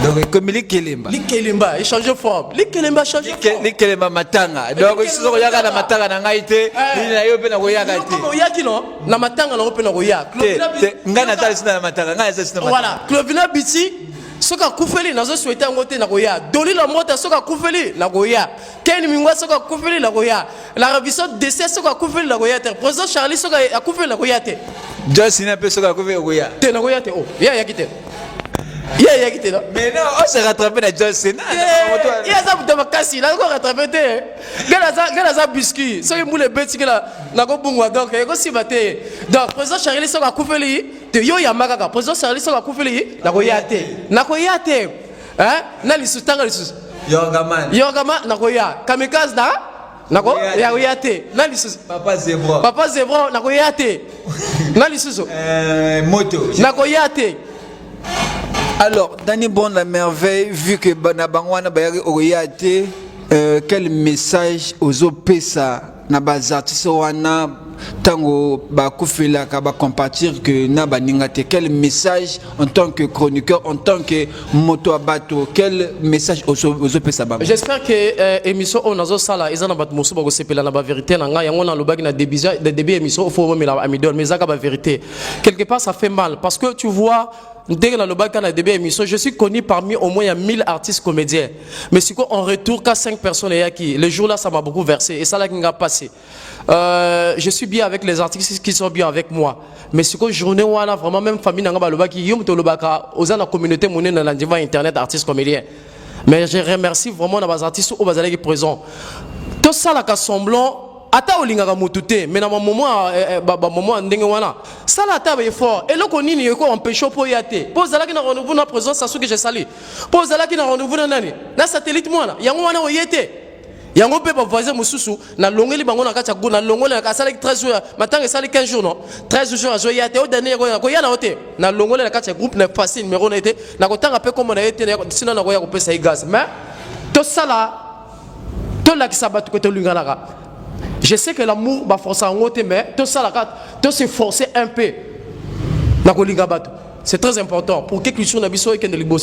B: Donc comme Likelemba.
A: Likelemba, il change de forme. Likelemba change de forme.
B: Likelemba matanga. Donc si vous regardez la matanga na ngaite, il na yo pe na koyaka te.
A: Comment yaki non? Na matanga na pe na koyaka.
B: Ngana ta sina na matanga, ngana ta sina matanga.
A: Voilà, Clovina Biti. Soka kufeli nazo souhaiter ngote na koya doli la mota soka kufeli na koya Ken Mingwa soka kufeli na koya la révision décès soka kufeli na koya président Charlie soka kufeli na koya te
B: Just na pe soka kufeli na koya
A: te na koya te oh ya yakite ya yakite non
B: mais non on se rattraper na Just na
A: ya za buta makasi na ko rattraper te gala za biscuit so yimule beti kala na ko bungwa donc ko sibate donc président Charlie soka kufeli te yo ya makaka président Charlie soka kufeli na koya te hein na lisutanga lisus yogama na koya kamikaze na ko ya koya te na lisus papa zebro na koya te na lisusu
B: moto
A: na koya te.
B: Alors, Dani Bon la merveille, vu que Banabangwana Bayari Oyate, quel message aux OPSA, Nabaz artistes wana, tango bakufela ka ba compatir que Naba Ningate, quel message en tant que chroniqueur, en tant que moto abato, quel message aux OPSA?
A: J'espère que émission on a sala ils en bat musu ba sepela na ba vérité na nga yango na lobaki na début émission faut me la amidon mais ça ba vérité. Quelque part ça fait mal parce que tu vois dès que dans le bac à début émission, je suis connu parmi au moins 1000 artistes comédiens. Mais si en retour, qu'à 5 personnes qui le jour là, ça m'a beaucoup versé et ça là qui m'a passé. Je suis bien avec les artistes qui sont bien avec moi. Mais si journée où là vraiment même famille n'anga le bac qui yom to le bac aux la communauté monnaie dans l'andiva internet artistes comédiens. Mais je remercie vraiment les artistes au bazar qui présent. Tout ça là qui semblant. Ata olingaka mutute mais na moment ndenge wana sala ata ba effort et loko nini yeko empêcher po yate po zalaki na rendez-vous na présence ça que je sali po zalaki na rendez-vous na nani na satellite mwana yango wana oyete yango pe ba voisin mususu na longeli bango na kati na longoli na kasala 13 jours matanga sali 15 jours non 13 jours azo yate o dernier ko yana ote na longoli na kati groupe na facile numéro na ete na kotanga pe comme na yete sino na ko ya ko pesa igaz mais to sala to la kisabatu ko to lingala. Je sais que l'amour va forcer en haut, mais tout ça, tout se forcer un peu. C'est très important pour que les gens puissent être libérés.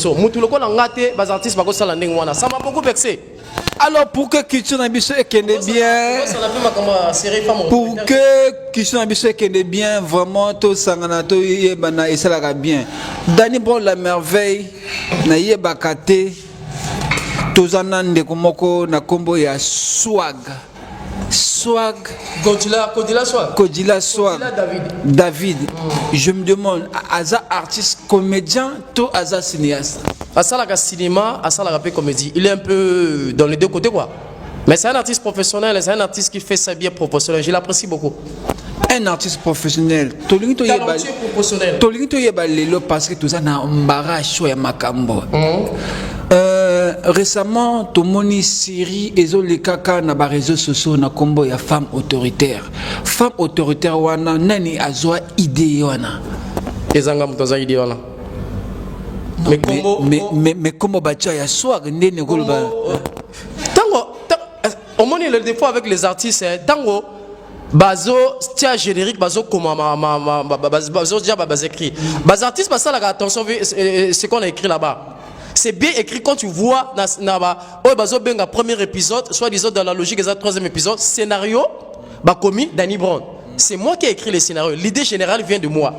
A: Ça m'a beaucoup vexé.
B: Alors pour que Kitchen Abisso est bien, pour que Kitchen Abisso est bien, vraiment tout sanganato yebana et ça la bien. Dani Bon la merveille, na yebakate, tozanande komoko na kombo ya swag. Swag. Kodila Swag. David. Je me demande, Aza artiste comédien, ou Aza cinéaste?
A: Asala cinéma, Asala comédie. Il est un peu dans les deux côtés quoi. Mais c'est un artiste professionnel, c'est un artiste qui fait sa vie professionnelle. Je l'apprécie beaucoup.
B: Un artiste professionnel.
A: Talentueux professionnel.
B: Tolinto yebalelo parce que tout ça na embarras ya makambo. Récemment, tout le monde série et les caca na ba réseaux sociaux na combo ya femme autoritaire. Femme autoritaire wana nani azwa idée wana.
A: Ezanga mtoza idée wana.
B: Mais comment bacha ya swag ndene kolba.
A: Tango, au moins le défaut avec les artistes, tango bazo tia générique bazo comment bazo déjà bazo écrit. Bas artistes ça la attention ce qu'on a écrit là-bas. C'est bien écrit quand tu vois oh bazo benga premier épisode, soit disons dans la logique des troisième épisode, scénario ba commis Danny Brown. C'est moi qui ai écrit les scénarios. L'idée générale vient de moi.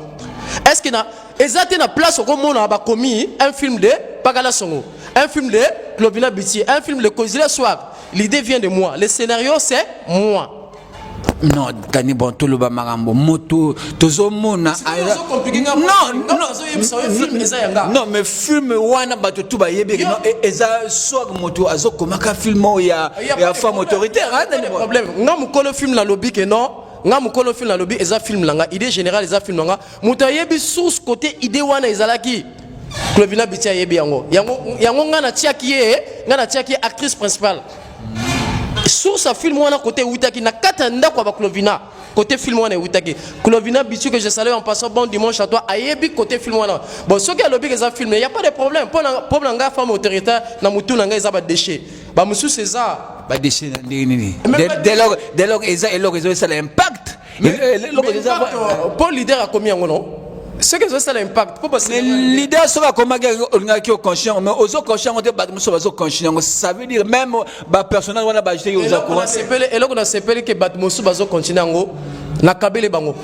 A: Est-ce que na exacté na place au comment on a commis un film de Pagala Songo, un film de Clovina Biti, un film de Kozila Swag. L'idée vient de moi. Le scénario c'est moi.
B: Non, Dani Bon tout le ba marambo moto tozo mona non mais film wana bato tout ba yebe non eza swag moto azo komaka film ya femme autoritaire
A: Dani Bon problème ngam ko le film la lobby que non ngam ko le film la lobby eza film langa idée générale eza film langa moto yebi source côté idée wana ezalaki Clovina Biti yebi yango ngana tiaki actrice principale source à film wana côté Outaki na katanda kwa ba Clovina côté film wana Outaki Clovina bitu que je salue en passant bon dimanche à toi ayebi côté film wana bon ce qui a lobby que film il y a pas de problème pour nga femme autoritaire na mutu na nga za ba déchet ba musu César
B: ba déchet dès lors ils ça l'impact
A: pour leader a combien non. Ce que ça l'impact.
B: Mais l'idée c'est comment on est conscient, mais aux autres conscients on est pas conscient. Ça veut dire même bah personnel on a pas jeté aux
A: autres. Et là on a s'appelé que batmosu bazo continuer na kabele bango.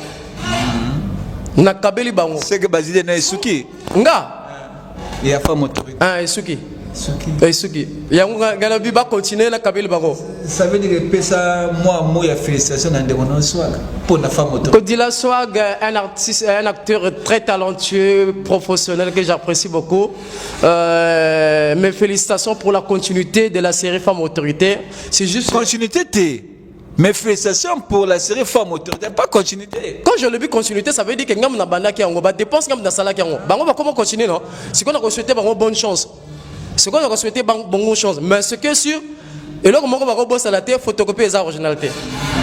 A: Na kabele bango.
B: C'est que bazide na Esuki.
A: Nga.
B: Il y a femme autorité.
A: Ah Esuki. Esuki. Ya ngana biba continuer na kabele bango.
B: Ça veut dire que ça moi il y a félicitations dans des swag pour la femme autorité.
A: Kodila Swag, un artiste, un acteur très talentueux, professionnel que j'apprécie beaucoup. Mes félicitations pour la continuité de la série Femme Autorité. C'est juste
B: continuité t'es. Mes félicitations pour la série Femme Autorité, pas continuité.
A: Quand je le dis continuité, ça veut dire que ngam na banda ki yango ba dépense ngam na sala ki yango. Bango ba comment continuer non? C'est qu'on a souhaité bango bonne chance. C'est qu'on a souhaité bonne chance. Mais ce qui est sûr et là comment on va rebosser la tête photocopier les originalités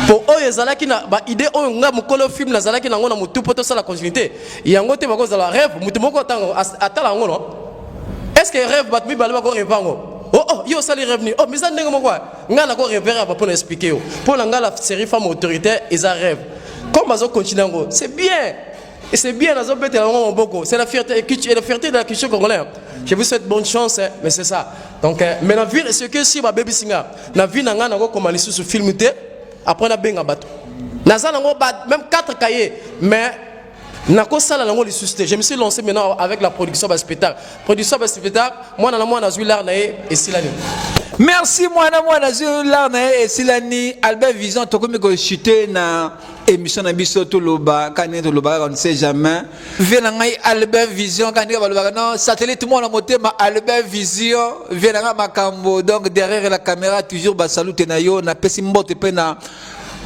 A: pour eux les ala qui na ba idée on nga mukolo film na zala qui na ngona mutu poto ça la continuité yango te bako za la rêve mutu moko tango atala ngo non est-ce que rêve bat mi balba ko rêve ngo oh yo ça les rêve ni oh mais ça ndenge moko nga na ko rêver ba pour expliquer yo pour nga la série Femme Autorité ils a rêve comme bazo continuer ngo c'est bien et c'est bien nazo bete la ngo boko c'est la fierté et la fierté de la culture congolaise. Je vous souhaite bonne chance, mais c'est ça. Donc, mais la vie, ce que si ma baby singa, la vie n'a pas comme aller sur ce film, après la benga bateau. Naza n'a même 4 cahiers, mais n'a pas ça la langue de susciter. Je me suis lancé maintenant avec la production de spectacle. Production de spectacle, moi dans la mois d'azul l'arnae et Silani.
B: Merci moi d'azul l'arnae et Silani. Albert Vision, tu comme que chuter na émission na biso to loba kané to loba on ne sait jamais vient ngai Albert Vision kané ba loba non satellite moi na motema Albert Vision vient nga makambo donc derrière la caméra toujours ba salute na yo na pesi mbote pe na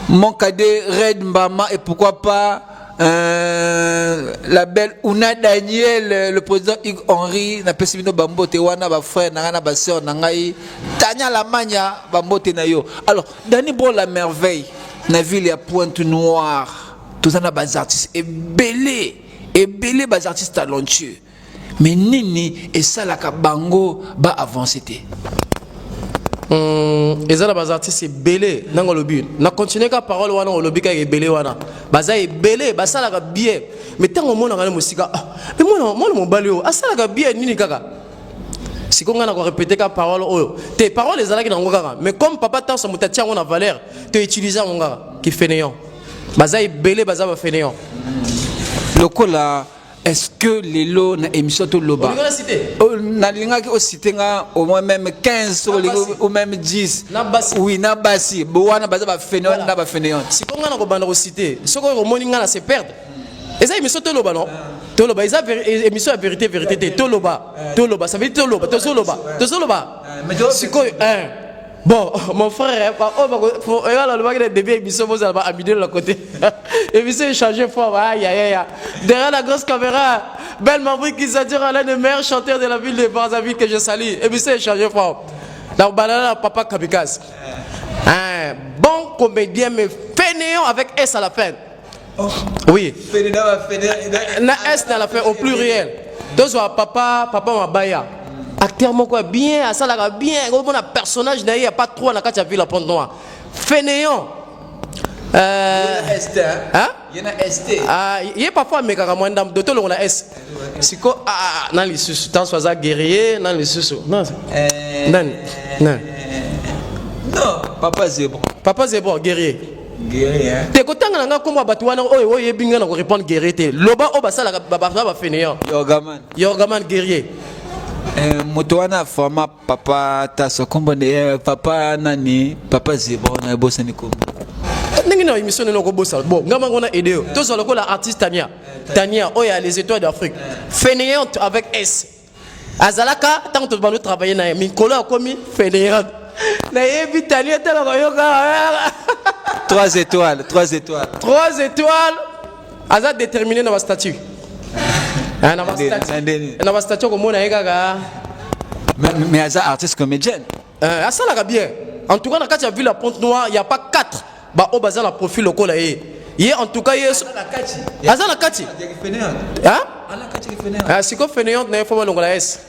B: mon cadet Red Mbama et pourquoi pas la belle Ouna Daniel, le président Hugues Henry, na pesibino bambote wana ba frère na ba sœur na ngai Tania Lamagna bambote na yo. Alors Dani Bro la merveille na ville à Pointe-Noire. Tous en a bas artistes et belé bas artistes talentueux. Mais nini et ça la kabango ba avancer té.
A: Et ça, les artistes, c'est belé. Nango lobby. Na continuer ka parole wana au lobby ka belé wana. Baza est belé, basa la bien. Mais tant au monde na musique. Mais moi mon balio. Asa la bien nini kaka. Si qu'on a répété ka parole oh. Tes paroles les ala ki nango kaka. Mais comme papa tant sa mutatia on a valeur, tu utiliser mon gars qui fait néant. Baza est belé, baza va faire néant.
B: Le cola. Est-ce que les lots na émission to loba na linga ki o citer au moins même 15 ou même 10 oui na basi bo wana baza ba fainéant na ba fainéant
A: si ko ngana ko banda ko citer ce ko moni ngana se perdre et ça émission to loba non to loba isa émission vérité to loba ça veut dire to loba si ko bon, mon frère, le début émission, vous allez amener de l'autre côté. Et puis c'est changé fort, aïe. Derrière la grosse caméra, Belle Mabri qui s'attire à l'un des meilleurs chanteurs de la ville de Brazzaville que je salue. Et puis c'est changé fort. La banana, papa Kamikaze. Un bon comédien, mais fainéant avec S à la fin. Oui. Na S à la fin, au pluriel. Deux papa Mabaya. Acteur quoi bien, ça la bien, un personnage il n'y a pas trop la carte ville à Pointe-Noire. Fainéant.
B: Il y en a ST.
A: Il y a parfois mais quand même d'autres on a S. C'est quoi non les sous tant soit guerrier, non les sous. Non.
B: Papa Zébro.
A: Papa Zébro guerrier.
B: Guerrier.
A: Te ko tanga nga ko ba tuwana o yebinga na ko répondre guerrier te. Loba o ba sala ba fainéant. Yorgaman guerrier.
B: Motoana forma papa taso kombone papa nani papa Zébro na bossa ni kombo.
A: Ningi na émission no ko bossa. Bon, ngama ngona aider. To so ko la artiste Tania oya les étoiles d'Afrique. Fainéante avec S. Azalaka tant que tu travailler na Mikolo komi fainéante. Na yebi Tania tala ko yoka.
B: 3 étoiles.
A: 3 étoiles. Aza déterminé dans ma statut. Na ba statut ko mona ega ga.
B: Mais aza artiste comédienne.
A: Asa la bien. En tout cas, dans la ville à Pointe-Noire, il n'y a pas 4. Bah, au bazar, la profil local. En tout cas, il y a. Azan la Kati. Hein? C'est quoi fainéant, il faut que la S.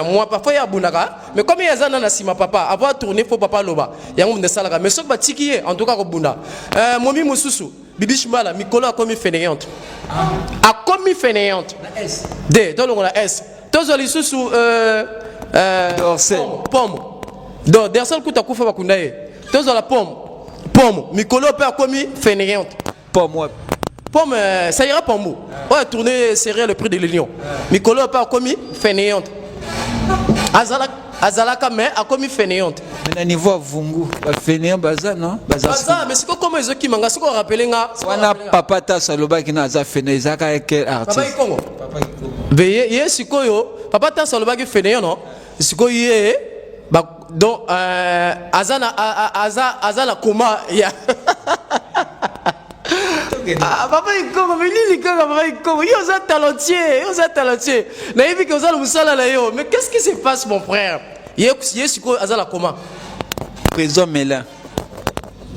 A: Moi, parfois, il y a Bounaka. Mais comme il y a Zana Nassima, papa, avoir tourné, il faut papa Loba. Il y a un monde de Salaga. Mais ce qui est, en tout cas, Bunda. Momi Moussoussou, Bibi Chimala, Mikolo a commis fainéante. A commis fainéante. D, dans la S. Tous les sous pomme. Donc, derrière le coup, tu as coupé ma kundaye. Tous la pomme. Mikolo a commis fainéante. Pomme, ça ira pour moi. Ouais, tourner serré le prix de l'union. Mikolo a commis fainéante. Azalaka mais a commis fainéante.
B: Mais niveau Vungu, fainéant bazar non?
A: Bazar, mais c'est comme les qui m'ont rappelé nga.
B: Wana papa ta saloba qui na za fainéant, zaka quel artiste?
A: Papa Ikongo. Veye, yé sikoyo, papa ta saloba qui fainéant non? Sikoyo yé, donc azana koma ya. Papa Ikongo, mais lui papa Ikongo, yo za talentier. Na yebi que oza le musala la yo, mais qu'est-ce qui se passe mon frère? Yé sikoyo azana koma.
B: Président Mela.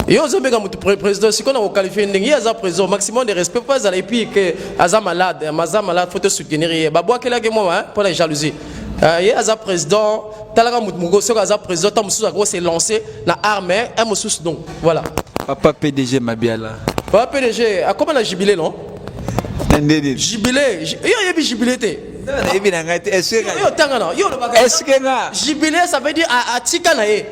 A: Yo zo bega mutu président si qu'on a qualifié ndenge yaza président maximum de respect pas et puis que aza malade faut te soutenir babwa kela ke moi pour la jalousie ye aza président talaga mutu mugo so aza président tam musu ko se lancer na armée un musu donc voilà
B: papa PDG Mabiala
A: papa PDG a comment la jubilé non jubilé yo yebi jubilé te
B: yebi na ngati est-ce que
A: yo tangana yo le bagage
B: est-ce que nga
A: jubilé ça veut dire a tika na ye.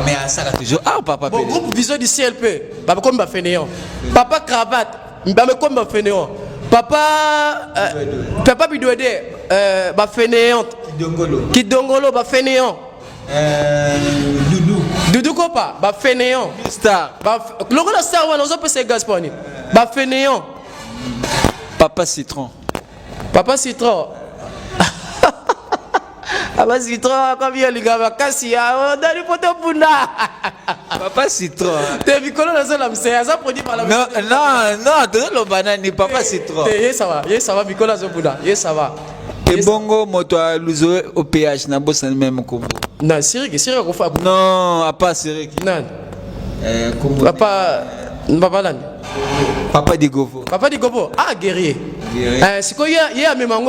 B: Mais ça a toujours papa
A: bon groupe vision du CLP papa comme fainéant papa cravate mbame comme fainéant papa bidouede fainéant kidongolo fainéant Doudou Kopa fainéant
B: star
A: logo la star wana ozo pesa gasponi fainéant
B: papa citron
A: Papa Citron, comme il y a les gars, Cassia, on a du poteau Bunda.
B: Papa Citron.
A: T'es Mikolo dans la c'est ça produit par la
B: Non, de le banane, Papa Citron.
A: Ça va, Mikolo dans Bunda. Ça va.
B: Et bongo, moto à l'uso au PH, n'a pas même combo.
A: Non, c'est qu'on fait.
B: Non, à pas Syrique.
A: Non. Papa Digovo. Ah, guerrier. C'est quoi, il y a même un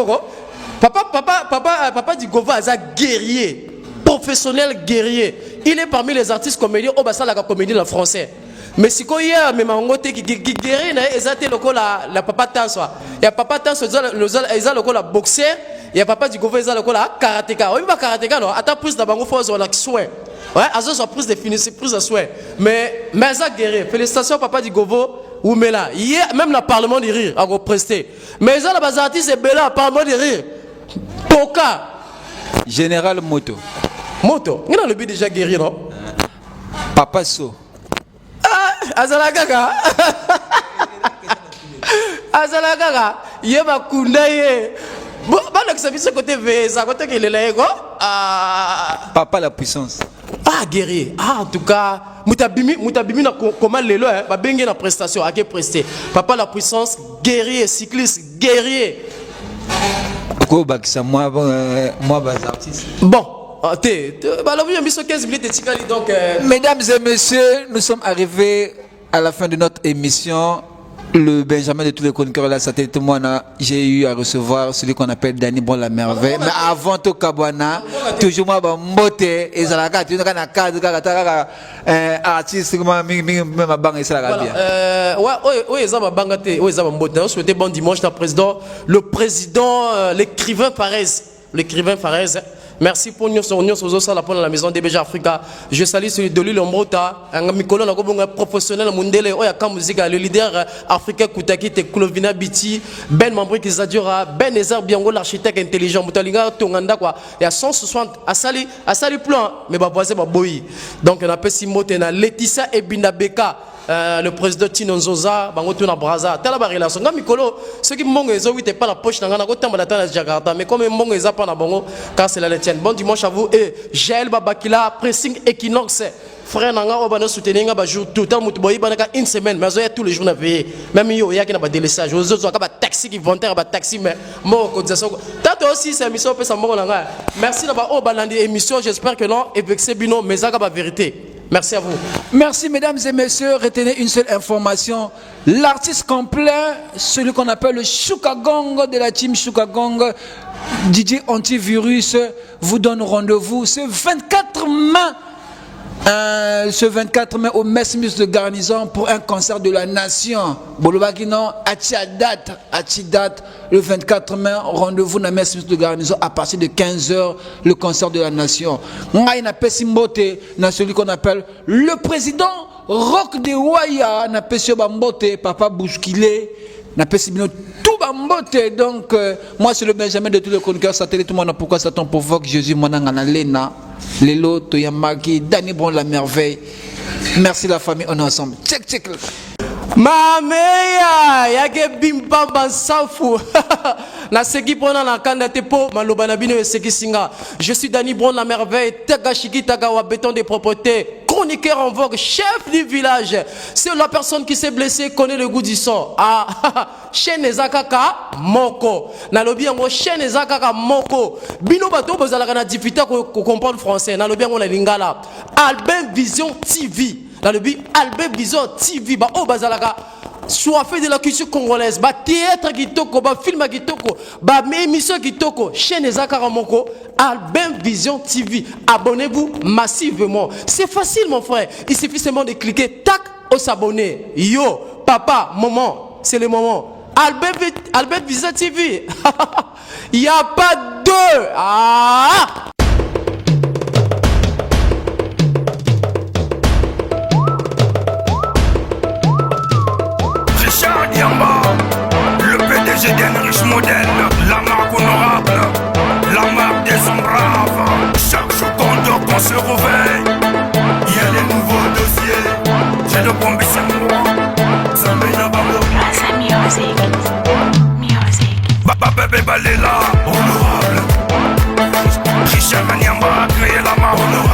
A: Papa Digovo est guerrier, professionnel guerrier. Il est parmi les artistes comédiens au bassin de la comédie en français. Mais si il y a même un qui guerrier, la papa Tansoa. Il y a papa Tansoa, il a le boxeur. Il y a papa Digovo, il a le karatéka. Oui, pas karatéka, non. Attends, prise de bango, faut avoir soin. Ouais, Azo soit prise de finissement, prise de soin. Mais ça guerrier. Félicitations, papa Digovo. Ou mais là, il y a même le Parlement de rire à represter. Mais ça, les artistes, c'est bel Parlement de rire. Poka.
B: Général Moto.
A: Il a le but déjà guéri, non?
B: Papa So.
A: Azalagaga. Yema Kundaye. Bon, ce côté VSA, côté qu'il est là,
B: Papa la puissance.
A: Guerrier. En tout cas, Moutabimi na comment les lois, bengue na prestation, à quelle presté. Papa la puissance, guerrier, cycliste, guerrier.
B: Moi, artiste.
A: Bon, donc,
B: mesdames et messieurs, nous sommes arrivés à la fin de notre émission. Le Benjamin de tous les chroniqueurs là, satellite moi, j'ai eu à recevoir celui qu'on appelle Danny Bon la merveille. Mais avant tout Kabwana, toujours moi mbote et zalaka, tu n'as qu'un cadre artiste comme ma banque et ça la bien.
A: Oui, ça va bangater, oui, ça va mbote. On souhaitait bon dimanche à président, l'écrivain Farez. Merci pour nous pour la maison DBG Africa. Je salue celui de l'île Mbota, un professionnel mondial, le leader africain Koutaki, Koulovina Biti, Ben Mambri Kizadura, Ben Ezer Biango, l'architecte intelligent, Moutalinga, Tonganda, quoi. Il y a 160 à Sali plan, mais voisin, boy. Donc on appelle Simotena, Laetitia et Bindabeka. Le président Tino Nzoza, Bangoto na Braza, tala ba relation. Nga mikolo, ceux qui mongo ezo wite pas la poche na ngana ko tamba la tana Jakarta, mais comme mongo eza pas na bongo, car c'est la letienne. Bon dimanche à vous et Jaël Babakila, pressing Equinox. Frère nanga obana soutenir nga ba jour tout temps mutu boyi banaka une semaine, mais oya tous les jours na veiller. Même yo ya ki na ba délaissage, ozo zo ka ba taxi. taxi qui volontaire ba taxi mais mo cotisation tato aussi c'est émission pe sambo nanga merci na ba o balandi émission j'espère que non et vexé bino mais ça ba vérité. Merci à vous.
B: Merci mesdames et messieurs. Retenez une seule information. L'artiste complet, celui qu'on appelle le Choukagong de la team Choukagong, DJ Antivirus, vous donne rendez-vous ce 24 mai au Messmus de Garnison pour un concert de la nation. Bolobakino, date, le 24 mai, rendez-vous dans Messmus de Garnison à partir de 15h, le concert de la nation. Ngaïna Pessimbote, dans celui qu'on appelle le président Rock de Waya, na Pesio Bambote, Papa Bouskile, na Pessimino tout Bambote. Donc, moi, c'est le Benjamin de tous les chroniqueurs satellites. Tout le monde, pourquoi Satan provoque Jésus, Monangana Lena. Lelo, Toyamaki, Danny Bon la merveille. Merci la famille, on est ensemble. Check.
A: Mameya, yake bimba bansafu. Na seki pona na kanda tepo maloba na bino seki singa. Je suis Danny Bon la merveille, Tagashiki Tagawa béton des propretés, chroniqueur en vogue, chef du village. C'est la personne qui s'est blessée connaît le goût du sang. Ah, chaîne ezakaka moko. Na lobi yango chaîne ezakaka moko. Bino bato bozalaka na difficulté ko comprendre français. Na lobi yango na lingala. Albin Vision TV. Dans le but Albert Vision TV ba o bazalaka soit fait de la culture congolaise ba théâtre kitoko ba film kitoko ba émission kitoko chaîne ezakara moko Albert Vision TV. Abonnez-vous massivement, c'est facile mon frère, il suffit seulement de cliquer tac au s'abonner. Yo papa maman c'est le moment. Albert Vision TV. Il y a pas deux. Ah.
E: Le PDG d'un riche modèle, la marque honorable, la marque des hommes braves. Chaque seconde qu'on se réveille, il y a des nouveaux dossiers. J'ai de bombes c'est moi, ça me n'a pas music. Baba bébé Balela, honorable. Richard Kanyamba a créé la marque honorable.